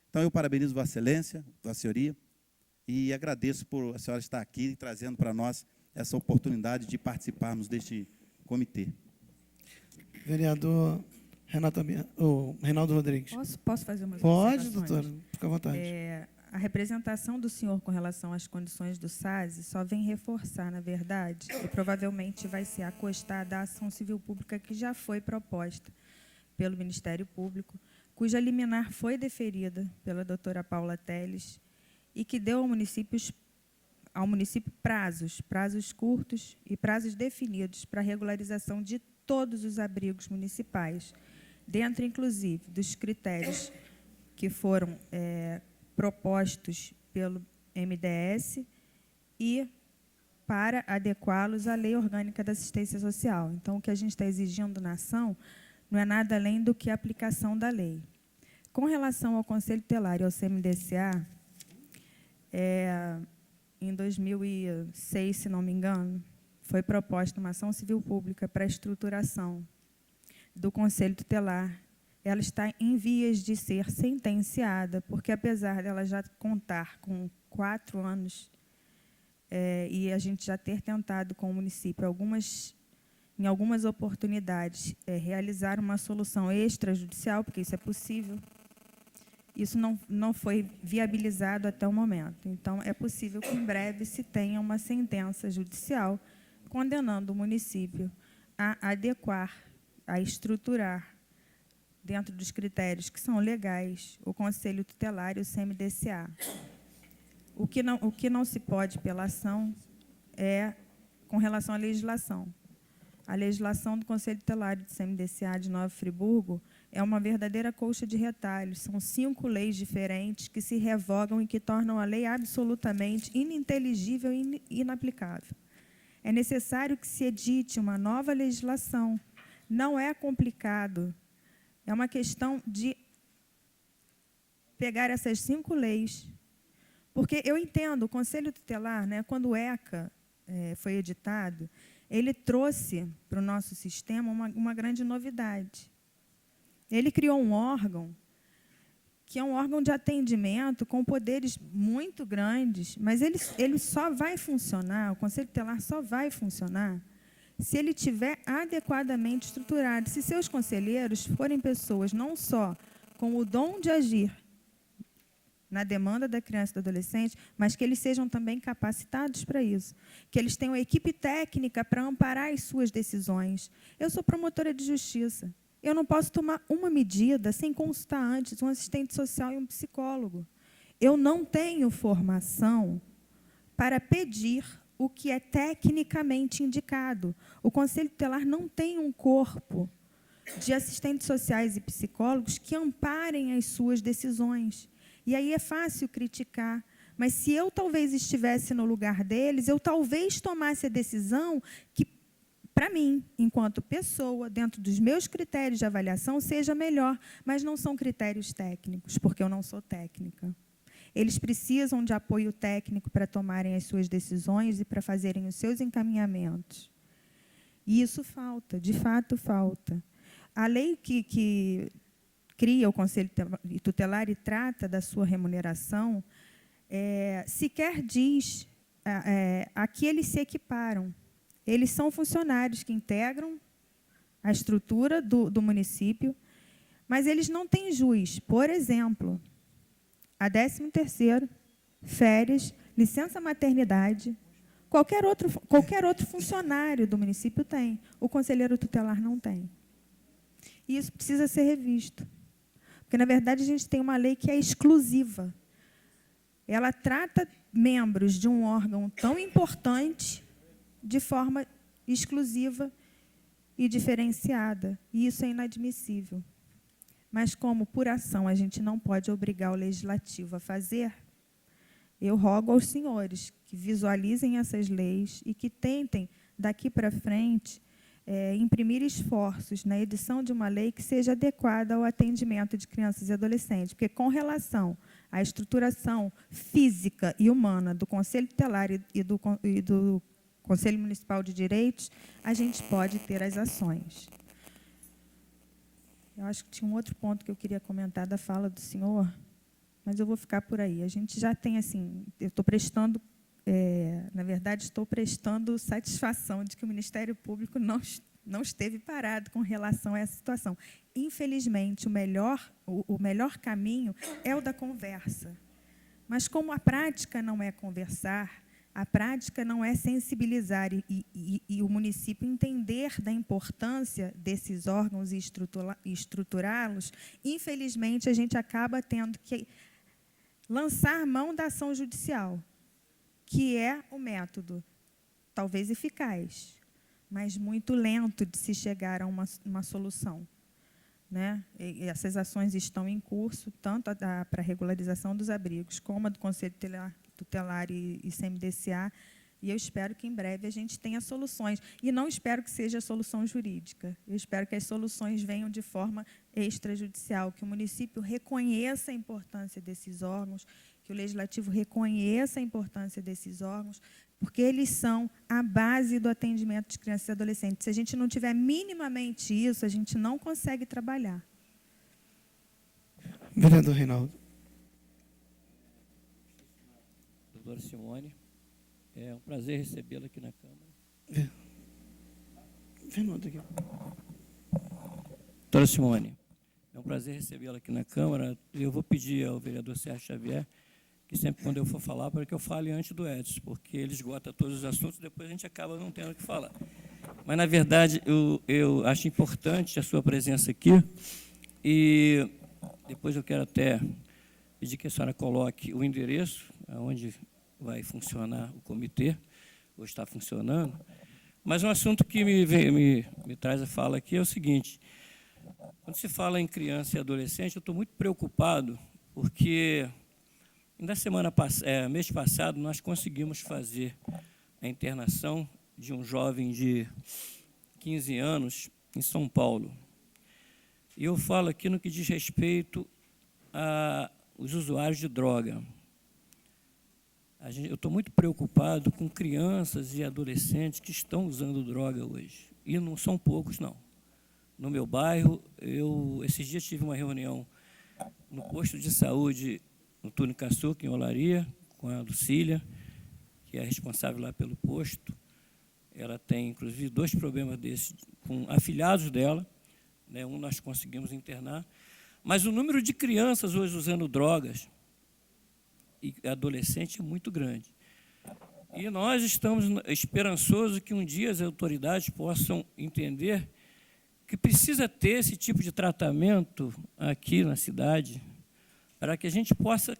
Então, eu parabenizo Vossa Excelência, Vossa Senhoria, e agradeço por a senhora estar aqui trazendo para nós essa oportunidade de participarmos deste comitê. Vereador Reinaldo Rodrigues. Posso fazer uma Pode, observações? doutora, fica à vontade. A representação do senhor com relação às condições do SASE só vem reforçar, na verdade, e provavelmente vai ser acostada à ação civil pública que já foi proposta pelo Ministério Público, cuja liminar foi deferida pela doutora Paula Teles e que deu ao município prazos curtos e prazos definidos para a regularização de todos os abrigos municipais, dentro, inclusive, dos critérios que foram propostos pelo MDS e para adequá-los à Lei Orgânica da Assistência Social. Então, o que a gente está exigindo na ação não é nada além do que a aplicação da lei. Com relação ao Conselho Tutelar e ao CMDCA, em 2006, se não me engano, foi proposta uma ação civil pública para a estruturação do Conselho Tutelar. Ela está em vias de ser sentenciada, porque, apesar dela já contar com 4 anos, e a gente já ter tentado com o município, em algumas oportunidades, realizar uma solução extrajudicial, porque isso é possível, isso não foi viabilizado até o momento. Então, é possível que, em breve, se tenha uma sentença judicial condenando o município a adequar, a estruturar, dentro dos critérios que são legais, o Conselho Tutelar e o CMDCA. O que não se pode pela ação é com relação à legislação. A legislação do Conselho Tutelar e do CMDCA de Nova Friburgo é uma verdadeira colcha de retalhos. São 5 leis diferentes que se revogam e que tornam a lei absolutamente ininteligível e inaplicável. É necessário que se edite uma nova legislação. Não é complicado. É uma questão de pegar essas 5 leis. Porque eu entendo, o Conselho Tutelar, quando o ECA foi editado, ele trouxe para o nosso sistema uma grande novidade. Ele criou um órgão que é um órgão de atendimento com poderes muito grandes, mas ele só vai funcionar, o Conselho Tutelar só vai funcionar se ele estiver adequadamente estruturado, se seus conselheiros forem pessoas não só com o dom de agir na demanda da criança e do adolescente, mas que eles sejam também capacitados para isso, que eles tenham equipe técnica para amparar as suas decisões. Eu sou promotora de justiça. Eu não posso tomar uma medida sem consultar antes um assistente social e um psicólogo. Eu não tenho formação para pedir o que é tecnicamente indicado. O Conselho Tutelar não tem um corpo de assistentes sociais e psicólogos que amparem as suas decisões. E aí é fácil criticar, mas se eu talvez estivesse no lugar deles, eu talvez tomasse a decisão que, para mim, enquanto pessoa, dentro dos meus critérios de avaliação, seja melhor, mas não são critérios técnicos, porque eu não sou técnica. Eles precisam de apoio técnico para tomarem as suas decisões e para fazerem os seus encaminhamentos. E isso falta, de fato falta. A lei que cria o Conselho Tutelar e trata da sua remuneração, sequer diz a que eles se equiparam. Eles são funcionários que integram a estrutura do município, mas eles não têm juiz. Por exemplo, a 13º, férias, licença maternidade, Qualquer outro funcionário do município tem. O conselheiro tutelar não tem. E isso precisa ser revisto. Porque, na verdade, a gente tem uma lei que é exclusiva. Ela trata membros de um órgão tão importante de forma exclusiva e diferenciada. E isso é inadmissível. Mas, como, por ação, a gente não pode obrigar o legislativo a fazer, eu rogo aos senhores que visualizem essas leis e que tentem, daqui para frente, imprimir esforços na edição de uma lei que seja adequada ao atendimento de crianças e adolescentes. Porque, com relação à estruturação física e humana do Conselho Tutelar e do Conselho Municipal de Direitos, a gente pode ter as ações. Eu acho que tinha um outro ponto que eu queria comentar da fala do senhor, mas eu vou ficar por aí. A gente já tem, assim, eu estou prestando, na verdade, estou prestando satisfação de que o Ministério Público não esteve parado com relação a essa situação. Infelizmente, o melhor caminho é o da conversa. Mas, como a prática não é conversar, a prática não é sensibilizar e o município entender da importância desses órgãos e estruturá-los, infelizmente, a gente acaba tendo que lançar mão da ação judicial, que é o método, talvez eficaz, mas muito lento de se chegar a uma solução. Né? E essas ações estão em curso, tanto para a regularização dos abrigos, como a do Conselho Tutelar e CMDCA, e eu espero que, em breve, a gente tenha soluções. E não espero que seja solução jurídica, eu espero que as soluções venham de forma extrajudicial, que o município reconheça a importância desses órgãos, que o Legislativo reconheça a importância desses órgãos, porque eles são a base do atendimento de crianças e adolescentes. Se a gente não tiver minimamente isso, a gente não consegue trabalhar. Vereador Reinaldo. Doutora Simone, é um prazer recebê-la aqui na Câmara. Fernando aqui. Doutora Simone, é um prazer recebê-la aqui na Câmara. Eu vou pedir ao vereador Sérgio Xavier que sempre, quando eu for falar, para que eu fale antes do Edson, porque ele esgota todos os assuntos e depois a gente acaba não tendo o que falar. Mas, na verdade, eu acho importante a sua presença aqui e depois eu quero até pedir que a senhora coloque o endereço onde vai funcionar o comitê, ou está funcionando. Mas um assunto que me traz a fala aqui é o seguinte: quando se fala em criança e adolescente, eu estou muito preocupado, porque mês passado nós conseguimos fazer a internação de um jovem de 15 anos em São Paulo. E eu falo aqui no que diz respeito aos usuários de droga. Eu estou muito preocupado com crianças e adolescentes que estão usando droga hoje. E não são poucos, não. No meu bairro, esses dias tive uma reunião no posto de saúde, no Túnio Caçuca, em Olaria, com a Lucília, que é responsável lá pelo posto. Ela tem, inclusive, 2 problemas desses com afilhados dela. Né, um nós conseguimos internar. Mas o número de crianças hoje usando drogas e adolescente é muito grande. E nós estamos esperançosos que um dia as autoridades possam entender que precisa ter esse tipo de tratamento aqui na cidade, para que a gente possa,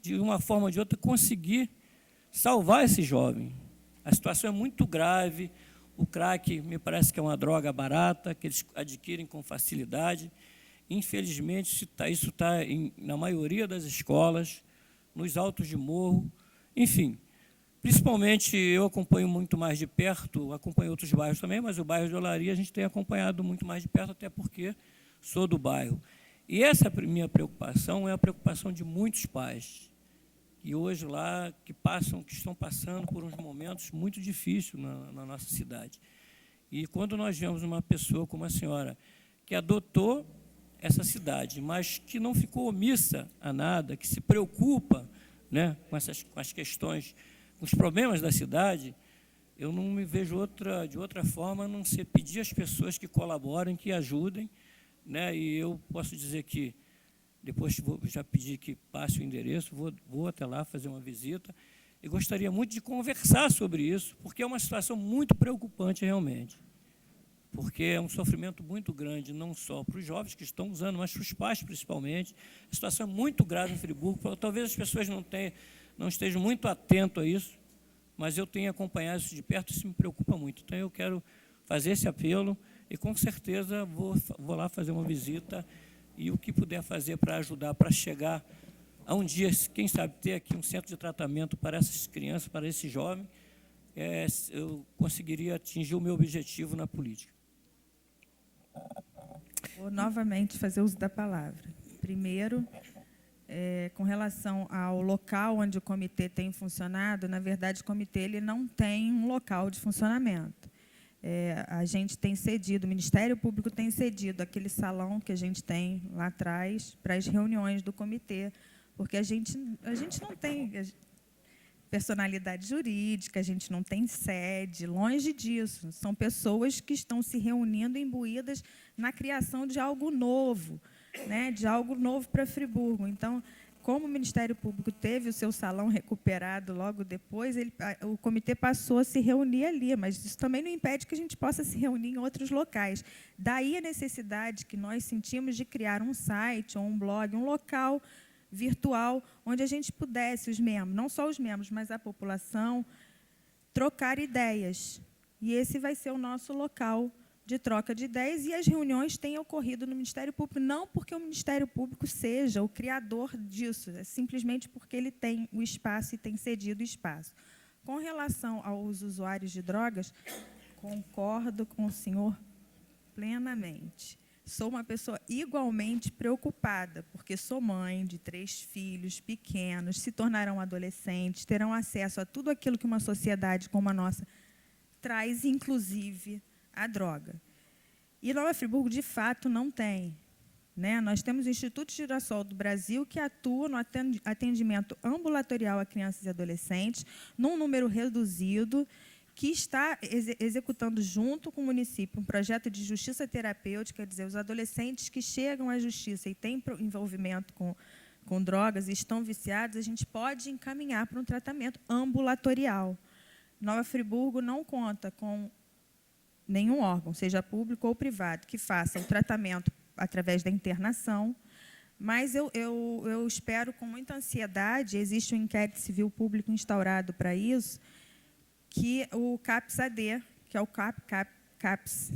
de uma forma ou de outra, conseguir salvar esse jovem. A situação é muito grave, o crack me parece que é uma droga barata, que eles adquirem com facilidade. Infelizmente, isso está na maioria das escolas, nos altos de morro, enfim. Principalmente, eu acompanho muito mais de perto, acompanho outros bairros também, mas o bairro de Olaria a gente tem acompanhado muito mais de perto, até porque sou do bairro. E essa minha preocupação é a preocupação de muitos pais, que hoje lá, que estão passando por uns momentos muito difíceis na nossa cidade. E quando nós vemos uma pessoa como a senhora, que adotou essa cidade, mas que não ficou omissa a nada, que se preocupa, né, com as questões, com os problemas da cidade, eu não me vejo de outra forma a não ser pedir às pessoas que colaborem, que ajudem, né, e eu posso dizer que, depois já pedi que passe o endereço, vou até lá fazer uma visita. e gostaria muito de conversar sobre isso, porque é uma situação muito preocupante realmente. Porque é um sofrimento muito grande, não só para os jovens que estão usando, mas para os pais principalmente. A situação é muito grave em Friburgo. Talvez as pessoas não estejam muito atentas a isso, mas eu tenho acompanhado isso de perto e isso me preocupa muito. Então, eu quero fazer esse apelo e, com certeza, vou lá fazer uma visita e o que puder fazer para ajudar, para chegar a um dia, quem sabe, ter aqui um centro de tratamento para essas crianças, para esses jovens, eu conseguiria atingir o meu objetivo na política. Vou novamente fazer uso da palavra. Primeiro, com relação ao local onde o comitê tem funcionado, na verdade, o comitê ele não tem um local de funcionamento. A gente tem cedido, o Ministério Público tem cedido aquele salão que a gente tem lá atrás para as reuniões do comitê, porque a gente não tem personalidade jurídica, a gente não tem sede, longe disso. São pessoas que estão se reunindo imbuídas na criação de algo novo, né, de algo novo para Friburgo. Então, como o Ministério Público teve o seu salão recuperado logo depois, o comitê passou a se reunir ali, mas isso também não impede que a gente possa se reunir em outros locais. Daí a necessidade que nós sentimos de criar um site ou um blog, um local virtual, onde a gente pudesse, os membros, não só os membros, mas a população, trocar ideias. E esse vai ser o nosso local de troca de ideias, e as reuniões têm ocorrido no Ministério Público, não porque o Ministério Público seja o criador disso, é simplesmente porque ele tem o espaço e tem cedido o espaço. Com relação aos usuários de drogas, concordo com o senhor plenamente. Sou uma pessoa igualmente preocupada, porque sou mãe de 3 filhos pequenos, se tornarão adolescentes, terão acesso a tudo aquilo que uma sociedade como a nossa traz, inclusive a droga. E Nova Friburgo, de fato, não tem. Né? Nós temos o Instituto Girassol do Brasil, que atua no atendimento ambulatorial a crianças e adolescentes, num número reduzido, que está executando, junto com o município, um projeto de justiça terapêutica, quer dizer, os adolescentes que chegam à justiça e têm envolvimento com drogas e estão viciados, a gente pode encaminhar para um tratamento ambulatorial. Nova Friburgo não conta com nenhum órgão, seja público ou privado, que faça o tratamento através da internação, mas eu espero com muita ansiedade, existe um inquérito civil público instaurado para isso, que o CAPS-AD, que é o CAPS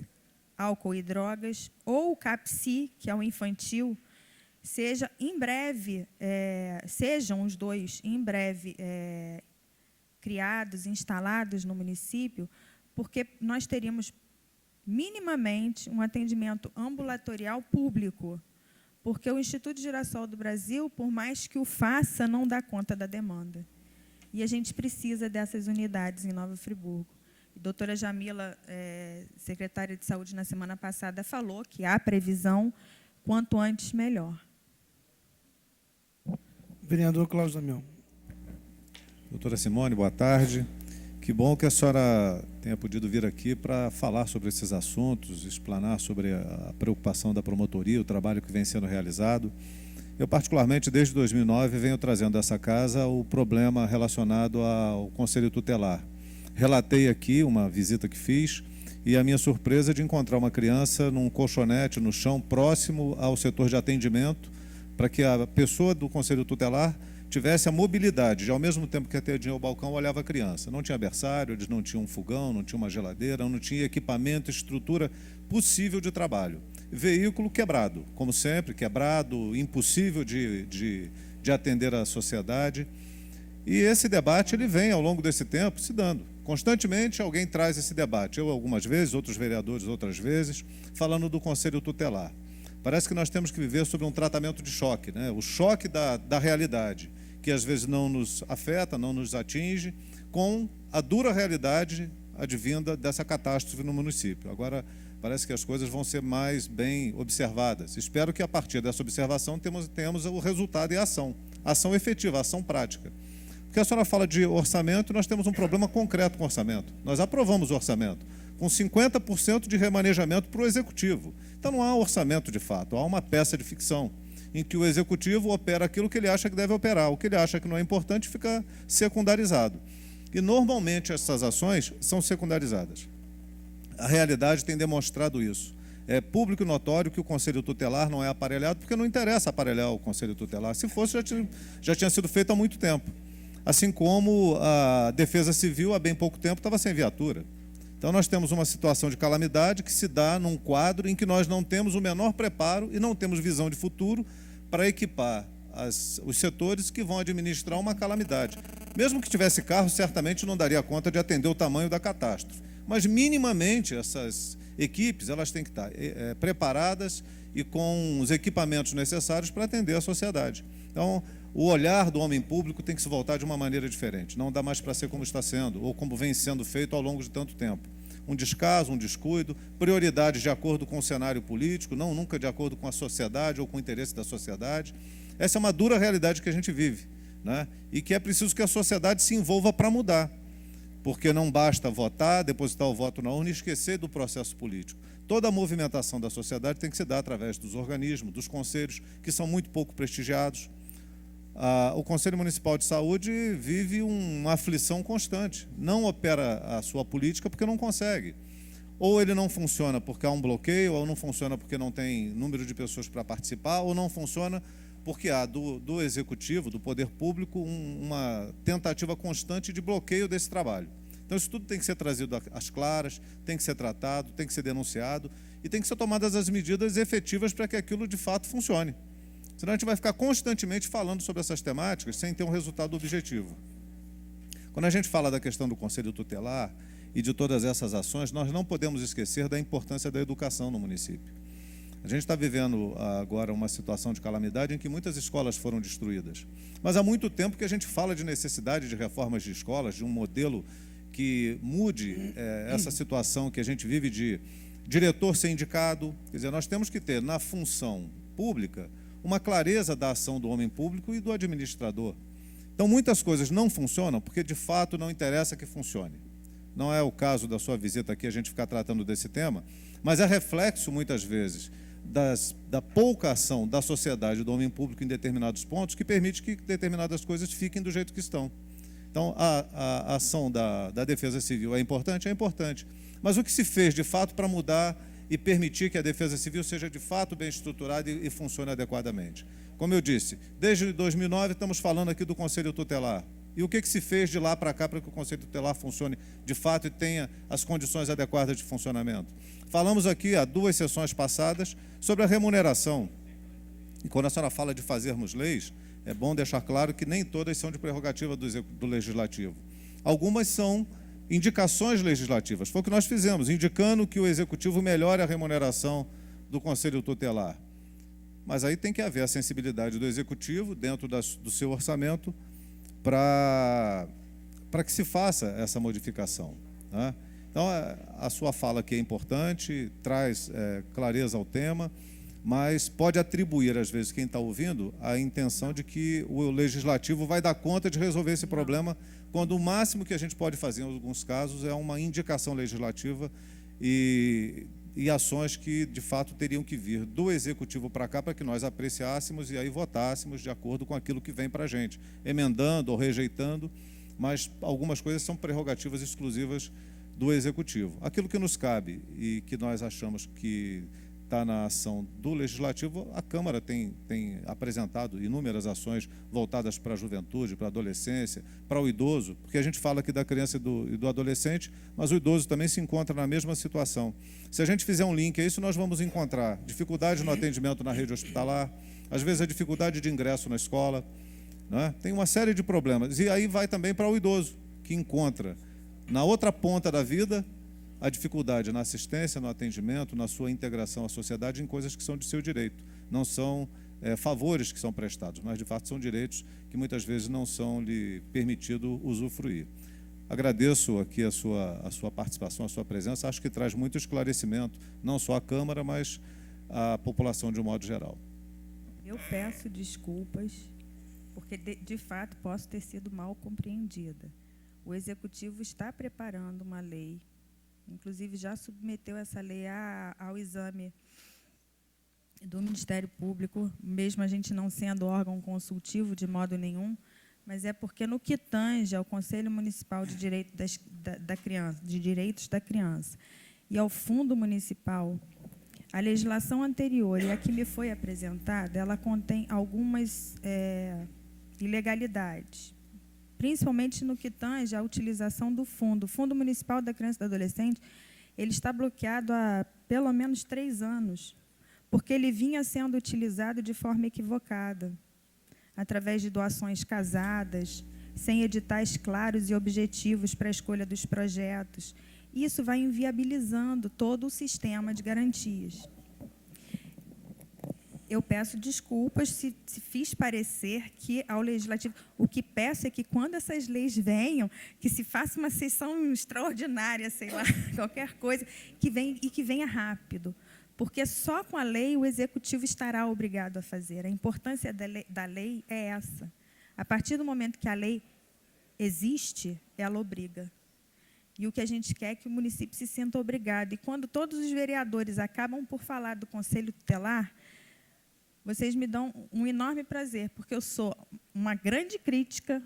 álcool e drogas, ou o CAPSI, que é o infantil, seja em breve, sejam os dois em breve criados, instalados no município, porque nós teríamos minimamente um atendimento ambulatorial público, porque o Instituto Girassol do Brasil, por mais que o faça, não dá conta da demanda. E a gente precisa dessas unidades em Nova Friburgo. A doutora Jamila, secretária de Saúde, na semana passada, falou que há previsão, quanto antes, melhor. Vereador Cláudio Damião. Doutora Simone, boa tarde. Que bom que a senhora tenha podido vir aqui para falar sobre esses assuntos, explanar sobre a preocupação da promotoria, o trabalho que vem sendo realizado. Eu, particularmente, desde 2009, venho trazendo a essa casa o problema relacionado ao Conselho Tutelar. Relatei aqui uma visita que fiz e a minha surpresa de encontrar uma criança num colchonete no chão próximo ao setor de atendimento, para que a pessoa do Conselho Tutelar tivesse a mobilidade de, ao mesmo tempo que atendia o balcão, olhava a criança. Não tinha berçário, eles não tinham um fogão, não tinha uma geladeira, não tinha equipamento, estrutura possível de trabalho. Veículo quebrado, como sempre, quebrado, impossível de atender a sociedade. E esse debate ele vem, ao longo desse tempo, se dando. Constantemente alguém traz esse debate. Eu algumas vezes, outros vereadores outras vezes, falando do Conselho Tutelar. Parece que nós temos que viver sob um tratamento de choque, né? O choque da realidade, que às vezes não nos afeta, não nos atinge, com a dura realidade advinda dessa catástrofe no município. Agora, parece que as coisas vão ser mais bem observadas. Espero que, a partir dessa observação, tenhamos o resultado e a ação efetiva, a ação prática. Porque a senhora fala de orçamento, nós temos um problema concreto com o orçamento. Nós aprovamos o orçamento, com 50% de remanejamento para o Executivo. Então, não há orçamento de fato, há uma peça de ficção. em que o executivo opera aquilo que ele acha que deve operar, o que ele acha que não é importante fica secundarizado. E, normalmente, essas ações são secundarizadas. A realidade tem demonstrado isso. É público e notório que o Conselho Tutelar não é aparelhado, porque não interessa aparelhar o Conselho Tutelar. Se fosse, já tinha sido feito há muito tempo. Assim como a Defesa Civil, há bem pouco tempo, estava sem viatura. Então, nós temos uma situação de calamidade que se dá num quadro em que nós não temos o menor preparo e não temos visão de futuro para equipar os setores que vão administrar uma calamidade. Mesmo que tivesse carro, certamente não daria conta de atender o tamanho da catástrofe. Mas, minimamente, essas equipes elas têm que estar preparadas e com os equipamentos necessários para atender a sociedade. Então, o olhar do homem público tem que se voltar de uma maneira diferente. Não dá mais para ser como está sendo, ou como vem sendo feito ao longo de tanto tempo. Um descaso, um descuido, prioridades de acordo com o cenário político, não nunca de acordo com a sociedade ou com o interesse da sociedade. Essa é uma dura realidade que a gente vive, né? E que é preciso que a sociedade se envolva para mudar. Porque não basta votar, depositar o voto na urna e esquecer do processo político. Toda a movimentação da sociedade tem que se dar através dos organismos, dos conselhos, que são muito pouco prestigiados. O Conselho Municipal de Saúde vive uma aflição constante. Não opera a sua política porque não consegue. Ou ele não funciona porque há um bloqueio, ou não funciona porque não tem número de pessoas para participar, ou não funciona porque há do Executivo, do Poder Público, uma tentativa constante de bloqueio desse trabalho. Então, isso tudo tem que ser trazido às claras, tem que ser tratado, tem que ser denunciado e tem que ser tomadas as medidas efetivas para que aquilo, de fato, funcione. Senão a gente vai ficar constantemente falando sobre essas temáticas sem ter um resultado objetivo. Quando a gente fala da questão do Conselho Tutelar e de todas essas ações, nós não podemos esquecer da importância da educação no município. A gente está vivendo agora uma situação de calamidade em que muitas escolas foram destruídas. Mas há muito tempo que a gente fala de necessidade de reformas de escolas, de um modelo que mude essa situação que a gente vive de diretor ser indicado. Quer dizer, nós temos que ter na função pública uma clareza da ação do homem público e do administrador. Então, muitas coisas não funcionam porque, de fato, não interessa que funcione. Não é o caso da sua visita aqui a gente ficar tratando desse tema, mas é reflexo, muitas vezes, da pouca ação da sociedade, do homem público em determinados pontos, que permite que determinadas coisas fiquem do jeito que estão. Então, a ação da Defesa Civil é importante? É importante. Mas o que se fez, de fato, para mudar e permitir que a Defesa Civil seja, de fato, bem estruturada e funcione adequadamente? Como eu disse, desde 2009 estamos falando aqui do Conselho Tutelar. E o que se fez de lá para cá para que o Conselho Tutelar funcione de fato e tenha as condições adequadas de funcionamento? Falamos aqui, há 2 sessões passadas, sobre a remuneração. E quando a senhora fala de fazermos leis, é bom deixar claro que nem todas são de prerrogativa do Legislativo. Algumas são indicações legislativas. Foi o que nós fizemos, indicando que o Executivo melhore a remuneração do Conselho Tutelar. Mas aí tem que haver a sensibilidade do Executivo, dentro do seu orçamento, para que se faça essa modificação, né? Então, a sua fala aqui é importante, traz clareza ao tema, mas pode atribuir, às vezes, quem está ouvindo, a intenção de que o Legislativo vai dar conta de resolver esse problema, quando o máximo que a gente pode fazer, em alguns casos, é uma indicação legislativa e ações que, de fato, teriam que vir do Executivo para cá, para que nós apreciássemos e aí votássemos de acordo com aquilo que vem para a gente, emendando ou rejeitando, mas algumas coisas são prerrogativas exclusivas do Executivo. Aquilo que nos cabe e que nós achamos que está na ação do Legislativo, a Câmara tem apresentado inúmeras ações voltadas para a juventude, para a adolescência, para o idoso, porque a gente fala aqui da criança e do adolescente, mas o idoso também se encontra na mesma situação. Se a gente fizer um link a isso, nós vamos encontrar dificuldade no atendimento na rede hospitalar, às vezes a dificuldade de ingresso na escola, né? Tem uma série de problemas. E aí vai também para o idoso, que encontra na outra ponta da vida a dificuldade na assistência, no atendimento, na sua integração à sociedade em coisas que são de seu direito. Não são favores que são prestados, mas, de fato, são direitos que muitas vezes não são lhe permitido usufruir. Agradeço aqui a sua participação, a sua presença. Acho que traz muito esclarecimento, não só à Câmara, mas à população de um modo geral. Eu peço desculpas, porque, de fato, posso ter sido mal compreendida. O Executivo está preparando uma lei, inclusive já submeteu essa lei ao exame do Ministério Público, mesmo a gente não sendo órgão consultivo de modo nenhum, mas é porque, no que tange ao Conselho Municipal de Direitos da Criança e ao Fundo Municipal, a legislação anterior e a que me foi apresentada, ela contém algumas ilegalidades, principalmente no que tange à utilização do fundo. O Fundo Municipal da Criança e do Adolescente, ele está bloqueado há pelo menos 3 anos, porque ele vinha sendo utilizado de forma equivocada, através de doações casadas, sem editais claros e objetivos para a escolha dos projetos. Isso vai inviabilizando todo o sistema de garantias. Eu peço desculpas se fiz parecer que ao Legislativo... O que peço é que, quando essas leis venham, que se faça uma sessão extraordinária, sei lá, qualquer coisa, que venha rápido. Porque só com a lei o Executivo estará obrigado a fazer. A importância da lei é essa. A partir do momento que a lei existe, ela obriga. E o que a gente quer é que o município se sinta obrigado. E quando todos os vereadores acabam por falar do Conselho Tutelar, vocês me dão um enorme prazer, porque eu sou uma grande crítica,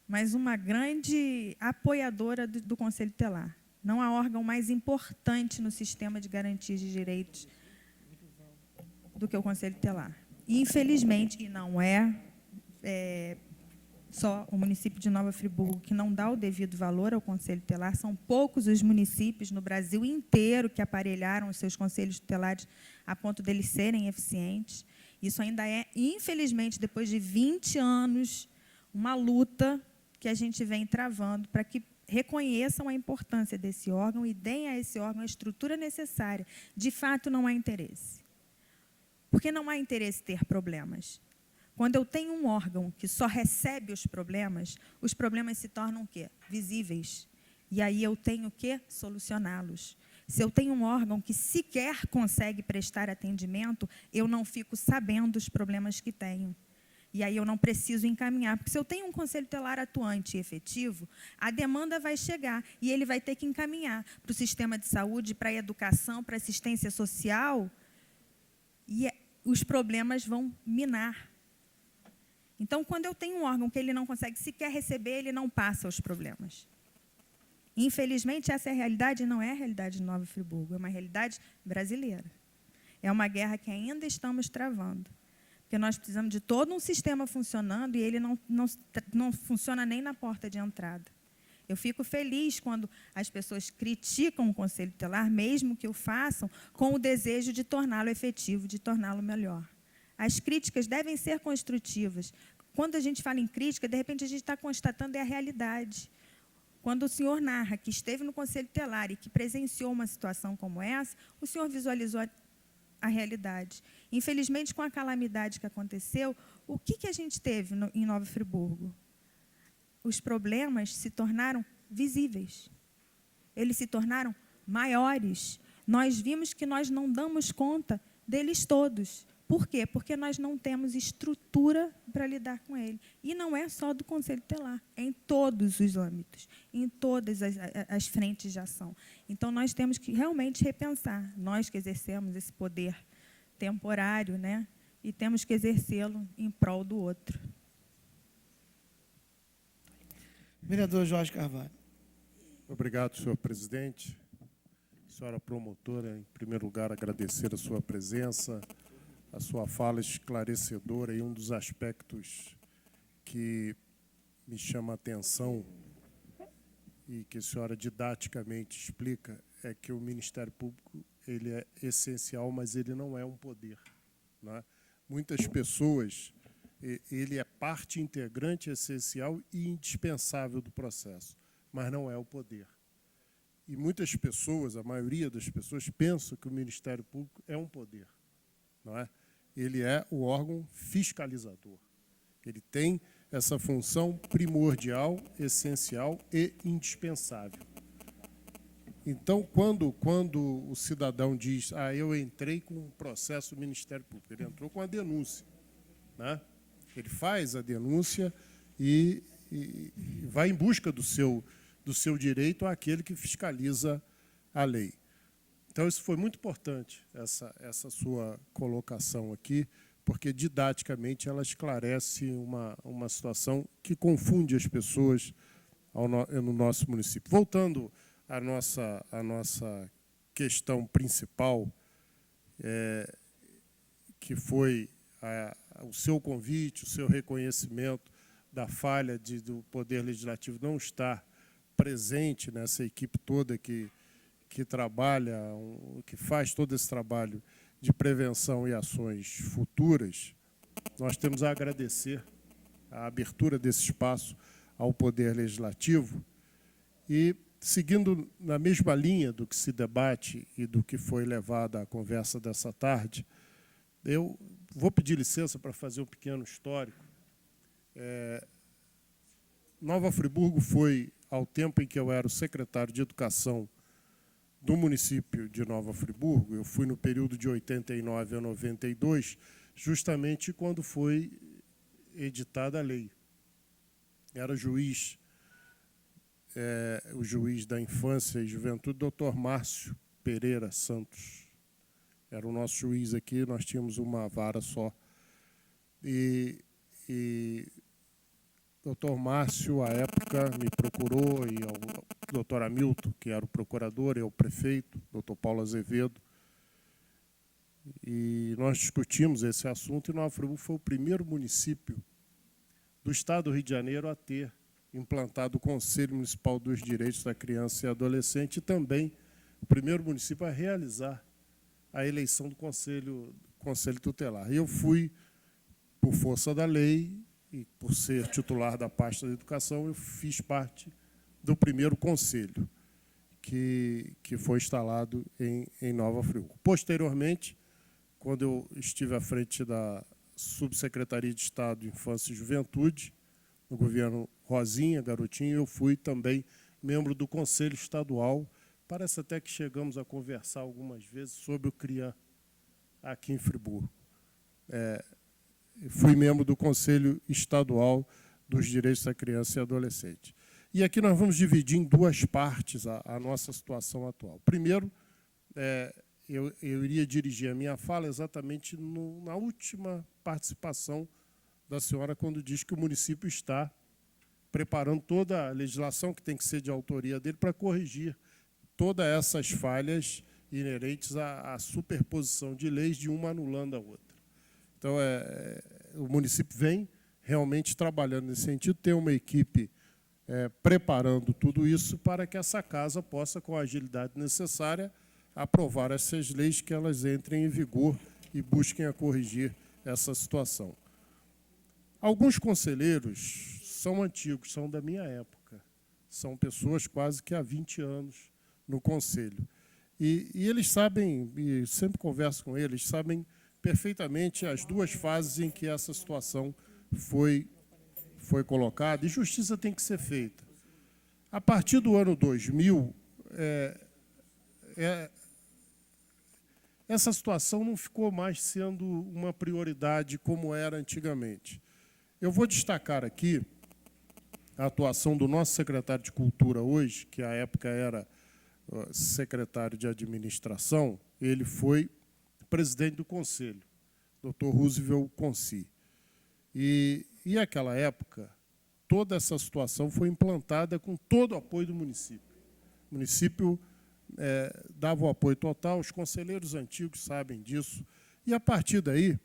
mas uma grande apoiadora do Conselho Tutelar. Não há órgão mais importante no sistema de garantias de direitos do que o Conselho Tutelar. E, infelizmente, e não é só o município de Nova Friburgo que não dá o devido valor ao Conselho Tutelar, são poucos os municípios no Brasil inteiro que aparelharam os seus conselhos tutelares a ponto deles serem eficientes. Isso ainda é, infelizmente, depois de 20 anos, uma luta que a gente vem travando para que reconheçam a importância desse órgão e deem a esse órgão a estrutura necessária. De fato, não há interesse. Porque não há interesse ter problemas. Quando eu tenho um órgão que só recebe os problemas se tornam o quê? Visíveis. E aí eu tenho que solucioná-los. Se eu tenho um órgão que sequer consegue prestar atendimento, eu não fico sabendo os problemas que tenho. E aí eu não preciso encaminhar. Porque se eu tenho um Conselho Tutelar atuante e efetivo, a demanda vai chegar e ele vai ter que encaminhar para o sistema de saúde, para a educação, para a assistência social, e os problemas vão minar. Então, quando eu tenho um órgão que ele não consegue sequer receber, ele não passa os problemas. Infelizmente, essa é a realidade, não é a realidade de Nova Friburgo, é uma realidade brasileira. É uma guerra que ainda estamos travando. Porque nós precisamos de todo um sistema funcionando e ele não funciona nem na porta de entrada. Eu fico feliz quando as pessoas criticam o Conselho Tutelar, mesmo que o façam com o desejo de torná-lo efetivo, de torná-lo melhor. As críticas devem ser construtivas. Quando a gente fala em crítica, de repente a gente está constatando a realidade. Quando o senhor narra que esteve no Conselho Tutelar e que presenciou uma situação como essa, o senhor visualizou a realidade. Infelizmente, com a calamidade que aconteceu, o que a gente teve em Nova Friburgo? Os problemas se tornaram visíveis. Eles se tornaram maiores. Nós vimos que nós não damos conta deles todos. Por quê? Porque nós não temos estrutura para lidar com ele. E não é só do Conselho Tutelar, é em todos os âmbitos, em todas as frentes de ação. Então, nós temos que realmente repensar, nós que exercemos esse poder temporário, né, e temos que exercê-lo em prol do outro. Vereador Jorge Carvalho. Obrigado, senhor presidente. Senhora promotora, em primeiro lugar, agradecer a sua presença, a sua fala esclarecedora, e um dos aspectos que me chama a atenção e que a senhora didaticamente explica é que o Ministério Público ele é essencial, mas ele não é um poder, né? Muitas pessoas, ele é parte integrante, essencial e indispensável do processo, mas não é o poder. E muitas pessoas, a maioria das pessoas, pensam que o Ministério Público é um poder. Não é? Ele é o órgão fiscalizador. Ele tem essa função primordial, essencial e indispensável. Então, quando o cidadão diz, eu entrei com um processo do Ministério Público, ele entrou com a denúncia, né? Ele faz a denúncia e vai em busca do seu direito àquele que fiscaliza a lei. Então, isso foi muito importante, essa sua colocação aqui, porque, didaticamente, ela esclarece uma situação que confunde as pessoas no nosso município. Voltando à nossa questão principal, que foi o seu convite, o seu reconhecimento da falha do Poder Legislativo não estar presente nessa equipe toda que trabalha, que faz todo esse trabalho de prevenção e ações futuras. Nós temos a agradecer a abertura desse espaço ao Poder Legislativo e, seguindo na mesma linha do que se debate e do que foi levado à conversa dessa tarde, eu vou pedir licença para fazer um pequeno histórico. Nova Friburgo foi, ao tempo em que eu era o secretário de Educação do município de Nova Friburgo, eu fui no período de 89 a 92, justamente quando foi editada a lei. Era juiz, o juiz da Infância e Juventude, Dr. Márcio Pereira Santos. Era o nosso juiz aqui, nós tínhamos uma vara só. E Dr. Márcio, à época, me procurou, e o Dr. Hamilton, que era o procurador, e o prefeito, Dr. Paulo Azevedo. E nós discutimos esse assunto, e Nova Friburgo foi o primeiro município do Estado do Rio de Janeiro a ter implantado o Conselho Municipal dos Direitos da Criança e Adolescente, e também o primeiro município a realizar a eleição do Conselho Tutelar. E eu fui, por força da lei, e por ser titular da pasta da educação, eu fiz parte do primeiro conselho que foi instalado em Nova Friburgo. Posteriormente, quando eu estive à frente da Subsecretaria de Estado de Infância e Juventude, no governo Rosinha, Garotinho, eu fui também membro do Conselho Estadual. Parece até que chegamos a conversar algumas vezes sobre o CRIAN aqui em Friburgo. Fui membro do Conselho Estadual dos Direitos da Criança e Adolescente. E aqui nós vamos dividir em duas partes a nossa situação atual. Primeiro, eu iria dirigir a minha fala exatamente na última participação da senhora, quando diz que o município está preparando toda a legislação que tem que ser de autoria dele para corrigir todas essas falhas inerentes à superposição de leis, de uma anulando a outra. Então, o município vem realmente trabalhando nesse sentido, tem uma equipe preparando tudo isso para que essa casa possa, com a agilidade necessária, aprovar essas leis, que elas entrem em vigor e busquem a corrigir essa situação. Alguns conselheiros são antigos, são da minha época, são pessoas quase que há 20 anos no conselho. E eles sabem, e sempre converso com eles, sabem perfeitamente as duas fases em que essa situação foi colocada, e justiça tem que ser feita. A partir do ano 2000, essa situação não ficou mais sendo uma prioridade como era antigamente. Eu vou destacar aqui a atuação do nosso secretário de Cultura hoje, que à época era secretário de Administração. Ele foi presidente do Conselho, Dr. Roosevelt Conci. E naquela época, toda essa situação foi implantada com todo o apoio do município. O município dava o apoio total, os conselheiros antigos sabem disso. E, a partir daí,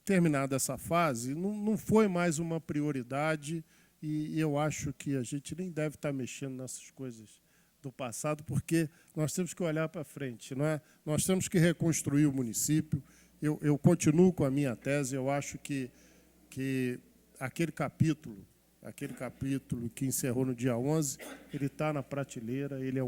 terminada essa fase, não foi mais uma prioridade, e eu acho que a gente nem deve estar mexendo nessas coisas do passado, porque nós temos que olhar para frente, não é? Nós temos que reconstruir o município. Eu continuo com a minha tese, eu acho que aquele capítulo que encerrou no dia 11, ele está na prateleira, ele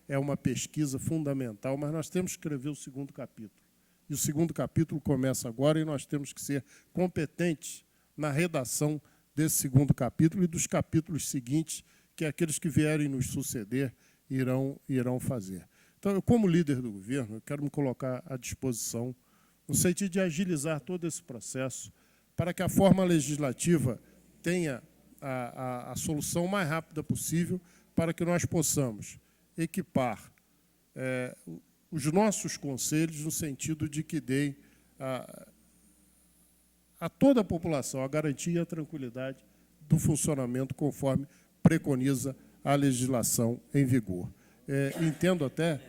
é uma pesquisa fundamental, mas nós temos que escrever o segundo capítulo. E o segundo capítulo começa agora, e nós temos que ser competentes na redação desse segundo capítulo e dos capítulos seguintes, que aqueles que vierem nos suceder irão fazer. Então, eu, como líder do governo, eu quero me colocar à disposição, no sentido de agilizar todo esse processo, para que a forma legislativa tenha a solução mais rápida possível, para que nós possamos equipar os nossos conselhos no sentido de que deem a toda a população a garantia e a tranquilidade do funcionamento conforme preconiza a legislação em vigor. Entendo até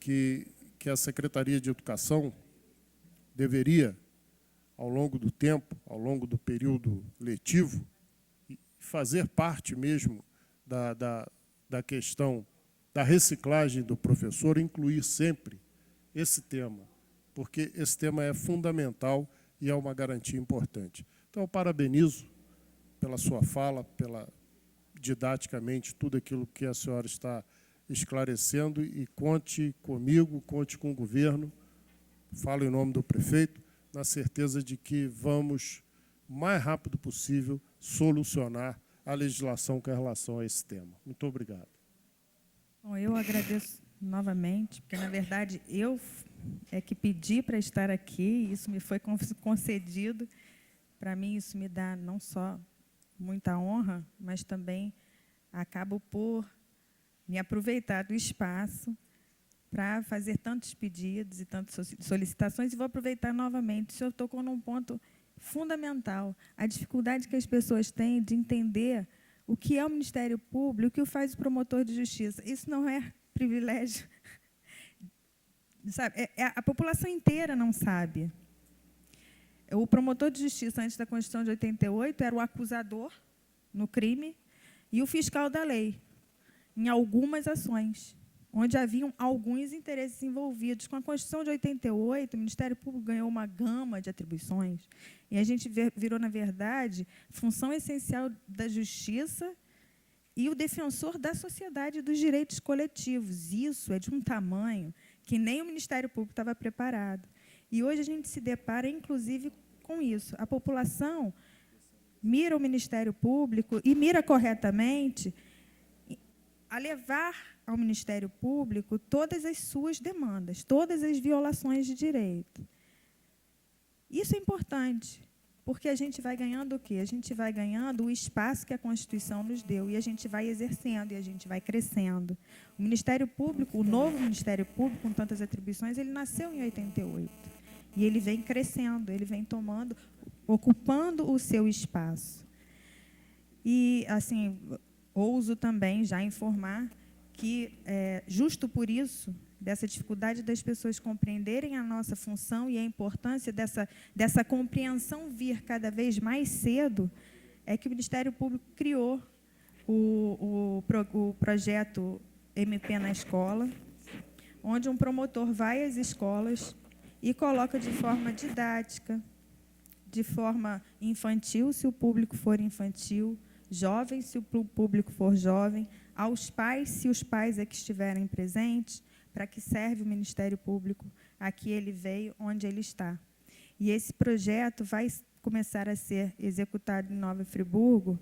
que a Secretaria de Educação deveria, ao longo do tempo, ao longo do período letivo, fazer parte mesmo da questão da reciclagem do professor, incluir sempre esse tema, porque esse tema é fundamental e é uma garantia importante. Então, eu parabenizo pela sua fala, didaticamente, tudo aquilo que a senhora está esclarecendo, e conte comigo, conte com o governo, falo em nome do prefeito, na certeza de que vamos, o mais rápido possível, solucionar a legislação com relação a esse tema. Muito obrigado. Bom, eu agradeço novamente, porque, na verdade, eu é que pedi para estar aqui, isso me foi concedido. Para mim, isso me dá não só muita honra, mas também acabo por me aproveitar do espaço para fazer tantos pedidos e tantas solicitações, e vou aproveitar novamente. O senhor tocou num ponto fundamental, a dificuldade que as pessoas têm de entender o que é o Ministério Público, o que faz o promotor de justiça. Isso não é privilégio. Sabe? A população inteira não sabe. O promotor de justiça, antes da Constituição de 88, era o acusador no crime e o fiscal da lei, em algumas ações, onde haviam alguns interesses envolvidos. Com a Constituição de 88, o Ministério Público ganhou uma gama de atribuições, e a gente virou, na verdade, função essencial da justiça e o defensor da sociedade e dos direitos coletivos. Isso é de um tamanho que nem o Ministério Público estava preparado. E hoje a gente se depara, inclusive, com isso. A população mira o Ministério Público, e mira corretamente, a levar ao Ministério Público todas as suas demandas, todas as violações de direito. Isso é importante, porque a gente vai ganhando o quê? A gente vai ganhando o espaço que a Constituição nos deu, e a gente vai exercendo, e a gente vai crescendo. O Ministério Público, o novo Ministério Público, com tantas atribuições, ele nasceu em 88, e ele vem crescendo, ele vem tomando, ocupando o seu espaço. E, assim, ouso também já informar que, justo por isso, dessa dificuldade das pessoas compreenderem a nossa função e a importância dessa compreensão vir cada vez mais cedo, é que o Ministério Público criou o projeto MP na Escola, onde um promotor vai às escolas e coloca de forma didática, de forma infantil, se o público for infantil, jovem, se o público for jovem, aos pais, se os pais é que estiverem presentes, para que serve o Ministério Público, aqui ele veio, onde ele está. E esse projeto vai começar a ser executado em Nova Friburgo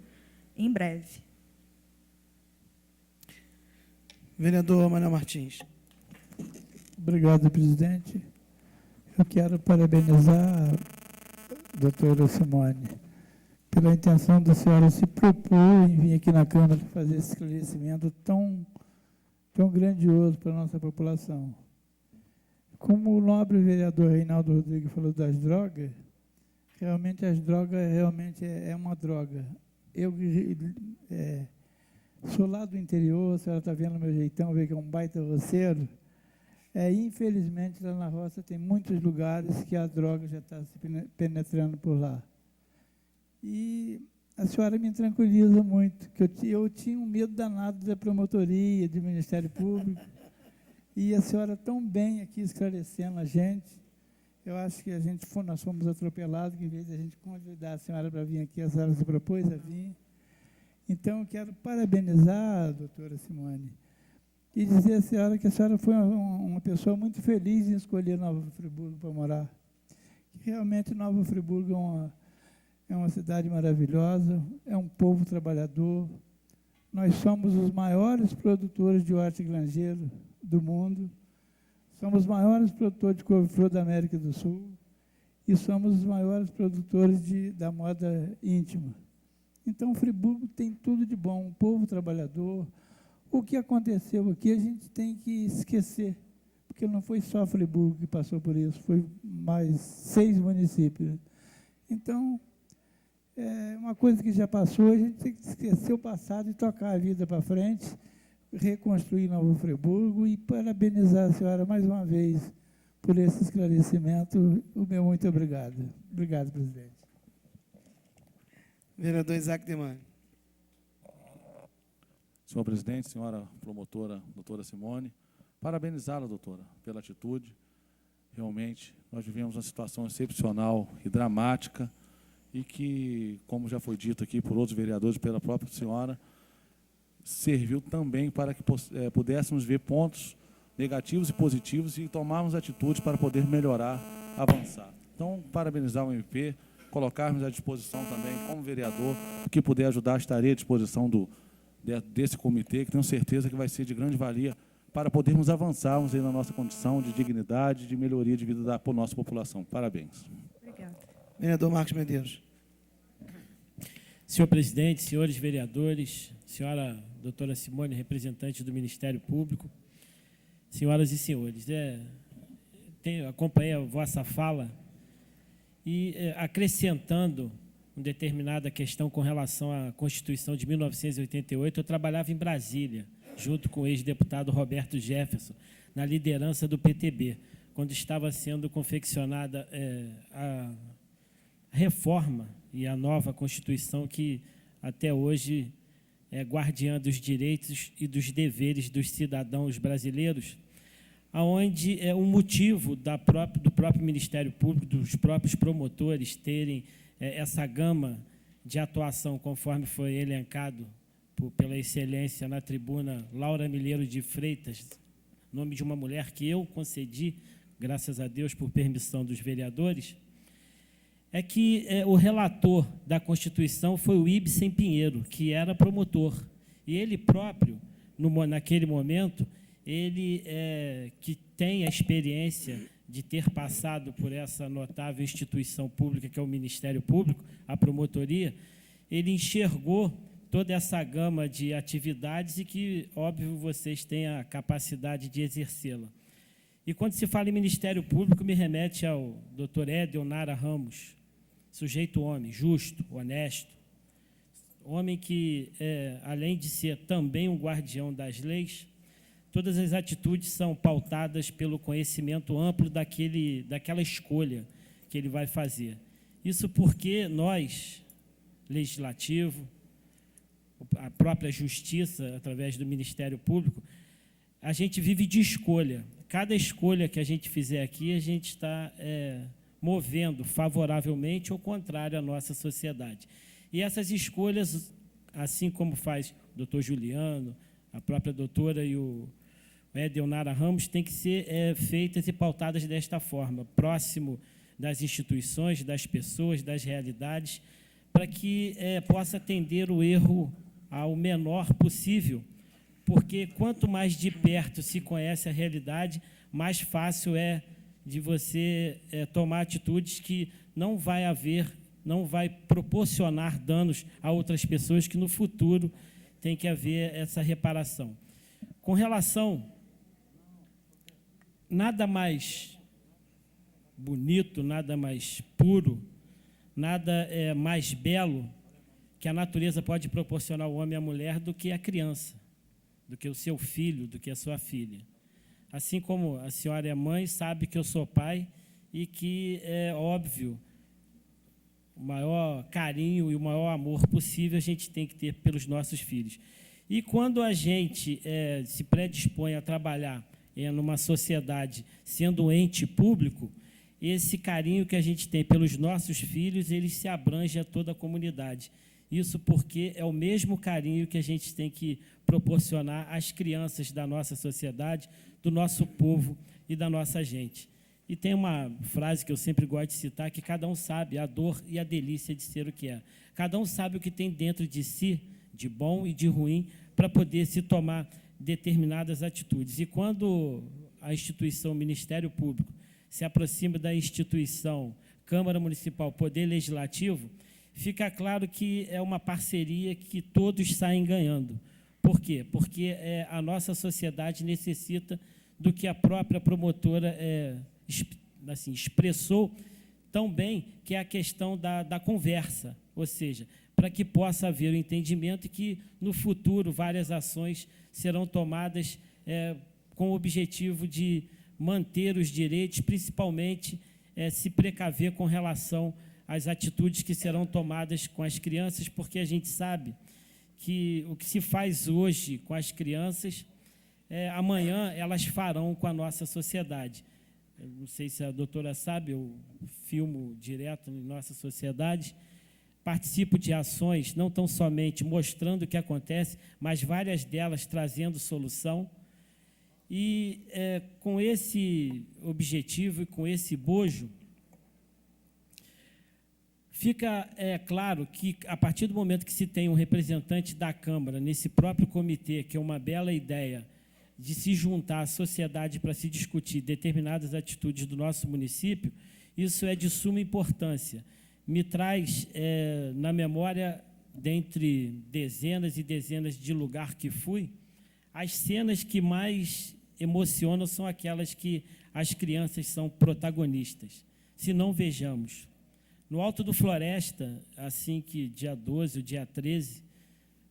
em breve. Vereador Manuel Martins. Obrigado, presidente. Eu quero parabenizar a doutora Simone pela intenção da senhora se propor em vir aqui na Câmara fazer esse esclarecimento tão grandioso para a nossa população. Como o nobre vereador Reinaldo Rodrigues falou das drogas, realmente as drogas é uma droga. Eu sou lá do interior, a senhora está vendo meu jeitão, vê que é um baita roceiro. Infelizmente, lá na roça tem muitos lugares que a droga já está se penetrando por lá. E a senhora me tranquiliza muito, que eu tinha um medo danado da promotoria, do Ministério Público, e a senhora tão bem aqui esclarecendo a gente. Eu acho que nós fomos atropelados, que em vez de a gente convidar a senhora para vir aqui, a senhora se propôs a vir. Então, eu quero parabenizar a doutora Simone e dizer à senhora que a senhora foi uma pessoa muito feliz em escolher Nova Friburgo para morar. Que realmente Nova Friburgo é uma cidade maravilhosa, é um povo trabalhador. Nós somos os maiores produtores de hortigranjeiro do mundo, somos os maiores produtores de couve-flor da América do Sul e somos os maiores produtores da moda íntima. Então, Friburgo tem tudo de bom, um povo trabalhador. O que aconteceu aqui a gente tem que esquecer, porque não foi só Friburgo que passou por isso, foi mais 6 municípios. Então, é uma coisa que já passou, a gente tem que esquecer o passado e tocar a vida para frente, reconstruir Novo Friburgo e parabenizar a senhora mais uma vez por esse esclarecimento. O meu muito obrigado. Obrigado, presidente. Vereador Isaac Demani. Senhor presidente, senhora promotora, doutora Simone, parabenizá-la, doutora, pela atitude. Realmente, nós vivemos uma situação excepcional e dramática e que, como já foi dito aqui por outros vereadores, pela própria senhora, serviu também para que pudéssemos ver pontos negativos e positivos e tomarmos atitudes para poder melhorar, avançar. Então, parabenizar o MP, colocarmos à disposição também, como vereador, o que puder ajudar, estarei à disposição desse comitê, que tenho certeza que vai ser de grande valia para podermos avançarmos aí na nossa condição de dignidade, de melhoria de vida da nossa população. Parabéns. Obrigada. Vereador Marcos Medeiros. Senhor presidente, senhores vereadores, senhora doutora Simone, representante do Ministério Público, senhoras e senhores, acompanhei a vossa fala e acrescentando uma determinada questão com relação à Constituição de 1988, eu trabalhava em Brasília, junto com o ex-deputado Roberto Jefferson, na liderança do PTB, quando estava sendo confeccionada a reforma e a nova Constituição que, até hoje, é guardiã dos direitos e dos deveres dos cidadãos brasileiros, onde é um motivo do próprio Ministério Público, dos próprios promotores terem essa gama de atuação, conforme foi elencado pela excelência na tribuna Laura Milheiro de Freitas, nome de uma mulher que eu concedi, graças a Deus, por permissão dos vereadores, é que o relator da Constituição foi o Ibsen Pinheiro, que era promotor. E ele próprio, naquele momento, ele que tem a experiência de ter passado por essa notável instituição pública, que é o Ministério Público, a promotoria, ele enxergou toda essa gama de atividades e que, óbvio, vocês têm a capacidade de exercê-la. E quando se fala em Ministério Público, me remete ao Dr. Edel Nara Ramos, sujeito homem, justo, honesto, homem que, além de ser também um guardião das leis, todas as atitudes são pautadas pelo conhecimento amplo daquela escolha que ele vai fazer. Isso porque nós, Legislativo, a própria Justiça, através do Ministério Público, a gente vive de escolha. Cada escolha que a gente fizer aqui, a gente está movendo favoravelmente ou contrário à nossa sociedade. E essas escolhas, assim como faz o doutor Juliano, a própria doutora e o Edel Nara Ramos, têm que ser feitas e pautadas desta forma, próximo das instituições, das pessoas, das realidades, para que possa atender o erro ao menor possível, porque quanto mais de perto se conhece a realidade, mais fácil é de você tomar atitudes que não vai proporcionar danos a outras pessoas, que no futuro tem que haver essa reparação. Com relação, nada mais bonito, nada mais puro, nada mais belo que a natureza pode proporcionar ao homem e à mulher do que a criança, do que o seu filho, do que a sua filha. Assim como a senhora é mãe, sabe que eu sou pai e que, é óbvio, o maior carinho e o maior amor possível a gente tem que ter pelos nossos filhos. E quando a gente se predispõe a trabalhar numa sociedade sendo um ente público, esse carinho que a gente tem pelos nossos filhos, ele se abrange a toda a comunidade. Isso porque é o mesmo carinho que a gente tem que proporcionar às crianças da nossa sociedade, do nosso povo e da nossa gente. E tem uma frase que eu sempre gosto de citar, que cada um sabe a dor e a delícia de ser o que é. Cada um sabe o que tem dentro de si, de bom e de ruim, para poder se tomar determinadas atitudes. E quando a instituição Ministério Público se aproxima da instituição Câmara Municipal Poder Legislativo, fica claro que é uma parceria que todos saem ganhando. Por quê? Porque a nossa sociedade necessita do que a própria promotora assim, expressou tão bem, que é a questão da conversa, ou seja, para que possa haver o entendimento e que, no futuro, várias ações serão tomadas com o objetivo de manter os direitos, principalmente se precaver com relação às atitudes que serão tomadas com as crianças, porque a gente sabe que o que se faz hoje com as crianças, amanhã elas farão com a nossa sociedade. Eu não sei se a doutora sabe, eu filmo direto em nossa sociedade, participo de ações, não tão somente mostrando o que acontece, mas várias delas trazendo solução. E com esse objetivo e com esse bojo, fica claro que, a partir do momento que se tem um representante da Câmara nesse próprio comitê, que é uma bela ideia de se juntar à sociedade para se discutir determinadas atitudes do nosso município, isso é de suma importância. Me traz na memória, dentre dezenas e dezenas de lugares que fui, as cenas que mais emocionam são aquelas que as crianças são protagonistas. Se não, vejamos. No Alto do Floresta, assim que dia 12 ou dia 13,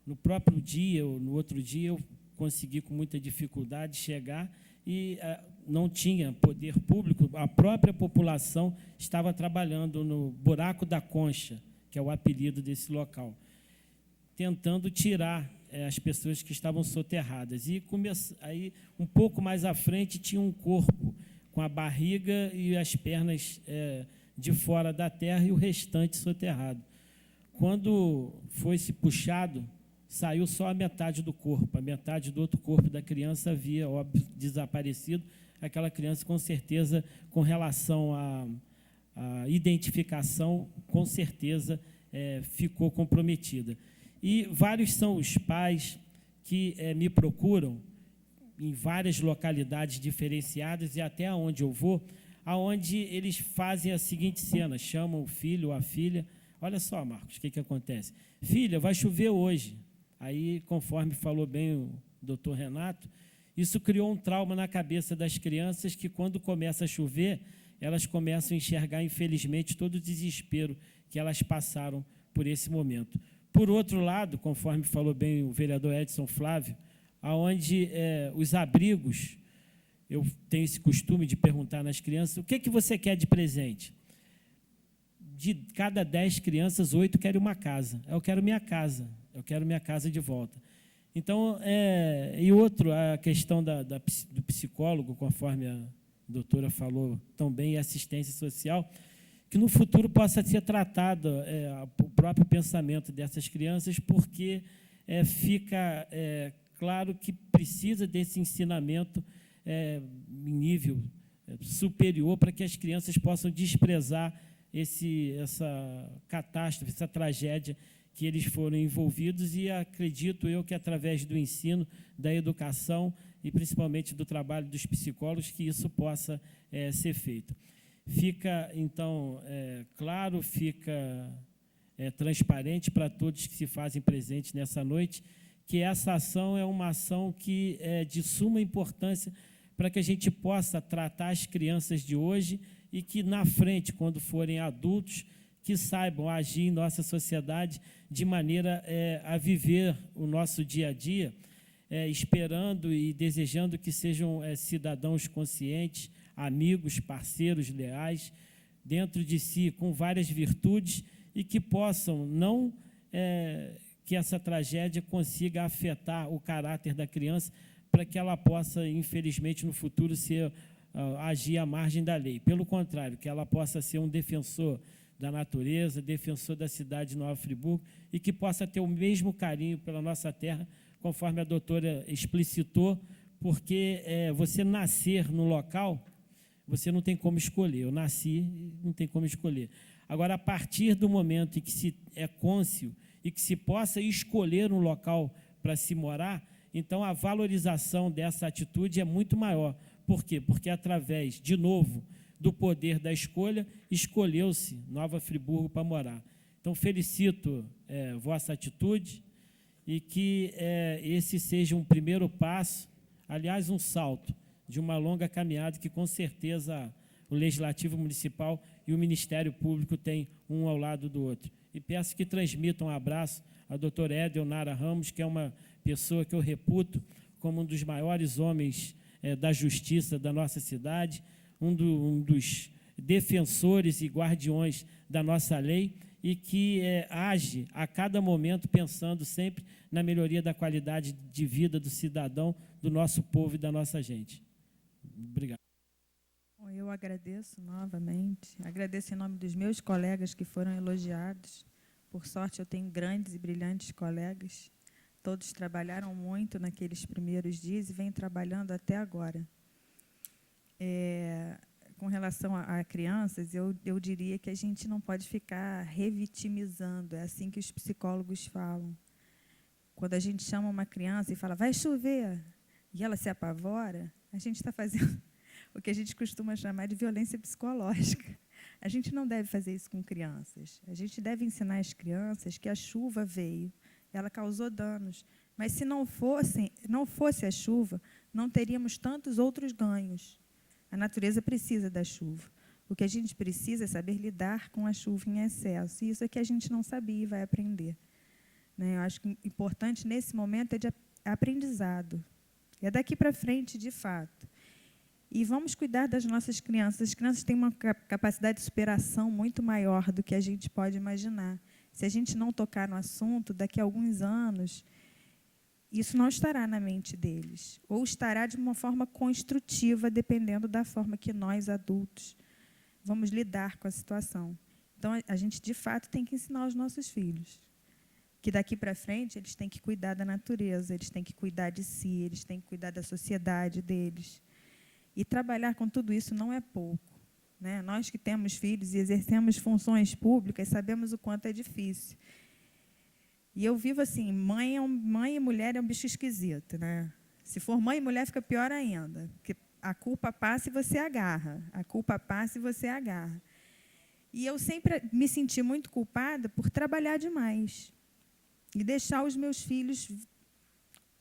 no próprio dia ou no outro dia, eu consegui com muita dificuldade chegar e não tinha poder público, a própria população estava trabalhando no Buraco da Concha, que é o apelido desse local, tentando tirar as pessoas que estavam soterradas. E aí, um pouco mais à frente, tinha um corpo com a barriga e as pernas de fora da terra e o restante soterrado. Quando foi-se puxado, saiu só a metade do corpo, a metade do outro corpo da criança havia, óbvio, desaparecido. Aquela criança, com certeza, com relação à identificação, com certeza ficou comprometida. E vários são os pais que me procuram em várias localidades diferenciadas e até onde eu vou, aonde eles fazem a seguinte cena, chamam o filho ou a filha, olha só, Marcos, o que acontece? Filha, vai chover hoje. Aí, conforme falou bem o doutor Renato, isso criou um trauma na cabeça das crianças que, quando começa a chover, elas começam a enxergar, infelizmente, todo o desespero que elas passaram por esse momento. Por outro lado, conforme falou bem o vereador Edson Flávio, aonde os abrigos, eu tenho esse costume de perguntar nas crianças, o que você quer de presente? De cada 10 crianças, 8 querem uma casa. Eu quero minha casa. Eu quero minha casa de volta. Então, e outro, a questão do psicólogo, conforme a doutora falou também, e assistência social, que no futuro possa ser tratado o próprio pensamento dessas crianças, porque fica claro que precisa desse ensinamento em nível superior para que as crianças possam desprezar essa catástrofe, essa tragédia que eles foram envolvidos, e acredito eu que, através do ensino, da educação e principalmente do trabalho dos psicólogos, que isso possa ser feito. Fica, então, claro, fica transparente para todos que se fazem presentes nessa noite, que essa ação é uma ação que é de suma importância para que a gente possa tratar as crianças de hoje e que, na frente, quando forem adultos, que saibam agir em nossa sociedade de maneira a viver o nosso dia a dia, esperando e desejando que sejam cidadãos conscientes, amigos, parceiros, leais, dentro de si, com várias virtudes, e que possam, não que essa tragédia consiga afetar o caráter da criança, para que ela possa, infelizmente, no futuro, agir à margem da lei. Pelo contrário, que ela possa ser um defensor da natureza, defensor da cidade de Nova Friburgo, e que possa ter o mesmo carinho pela nossa terra, conforme a doutora explicitou, porque você nascer no local, você não tem como escolher. Eu nasci, não tem como escolher. Agora, a partir do momento em que se é cônscio e que se possa escolher um local para se morar, então a valorização dessa atitude é muito maior. Por quê? Porque, através, de novo, do poder da escolha, escolheu-se Nova Friburgo para morar. Então, felicito vossa atitude e que esse seja um primeiro passo, aliás, um salto, de uma longa caminhada que, com certeza, o Legislativo Municipal e o Ministério Público têm um ao lado do outro. E peço que transmitam um abraço ao doutor Edel Nara Ramos, que é uma pessoa que eu reputo como um dos maiores homens da justiça da nossa cidade, um dos defensores e guardiões da nossa lei, e que age a cada momento pensando sempre na melhoria da qualidade de vida do cidadão, do nosso povo e da nossa gente. Obrigado. Bom, eu agradeço novamente, agradeço em nome dos meus colegas que foram elogiados. Por sorte, eu tenho grandes e brilhantes colegas. Todos trabalharam muito naqueles primeiros dias e vêm trabalhando até agora. Com relação a crianças, eu diria que a gente não pode ficar revitimizando, é assim que os psicólogos falam. Quando a gente chama uma criança e fala, vai chover, e ela se apavora, a gente está fazendo o que a gente costuma chamar de violência psicológica. A gente não deve fazer isso com crianças. A gente deve ensinar as crianças que a chuva veio, ela causou danos, mas se não fosse a chuva, não teríamos tantos outros ganhos. A natureza precisa da chuva. O que a gente precisa é saber lidar com a chuva em excesso. E isso é que a gente não sabia e vai aprender. Eu acho que o importante, nesse momento, é de aprendizado. É daqui para frente, de fato. E vamos cuidar das nossas crianças. As crianças têm uma capacidade de superação muito maior do que a gente pode imaginar. Se a gente não tocar no assunto, daqui a alguns anos, isso não estará na mente deles, ou estará de uma forma construtiva, dependendo da forma que nós, adultos, vamos lidar com a situação. Então, a gente, de fato, tem que ensinar aos nossos filhos que, daqui para frente, eles têm que cuidar da natureza, eles têm que cuidar de si, eles têm que cuidar da sociedade deles. E trabalhar com tudo isso não é pouco. Nós que temos filhos e exercemos funções públicas, sabemos o quanto é difícil. E eu vivo assim, mãe e mulher é um bicho esquisito. Se for mãe e mulher, fica pior ainda, porque a culpa passa e você agarra. A culpa passa e você agarra. E eu sempre me senti muito culpada por trabalhar demais e deixar os meus filhos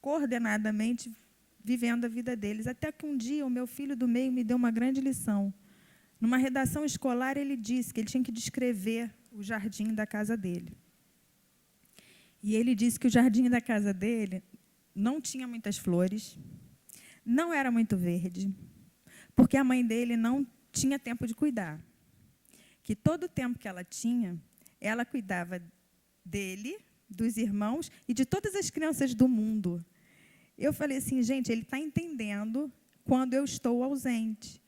coordenadamente vivendo a vida deles. Até que um dia o meu filho do meio me deu uma grande lição. Numa redação escolar, ele disse que ele tinha que descrever o jardim da casa dele. E ele disse que o jardim da casa dele não tinha muitas flores, não era muito verde, porque a mãe dele não tinha tempo de cuidar. Que todo o tempo que ela tinha, ela cuidava dele, dos irmãos e de todas as crianças do mundo. Eu falei assim, gente, ele está entendendo quando eu estou ausente.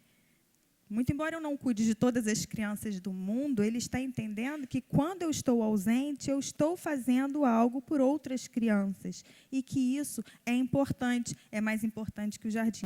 Muito embora eu não cuide de todas as crianças do mundo, ele está entendendo que, quando eu estou ausente, eu estou fazendo algo por outras crianças. E que isso é importante, é mais importante que o jardim.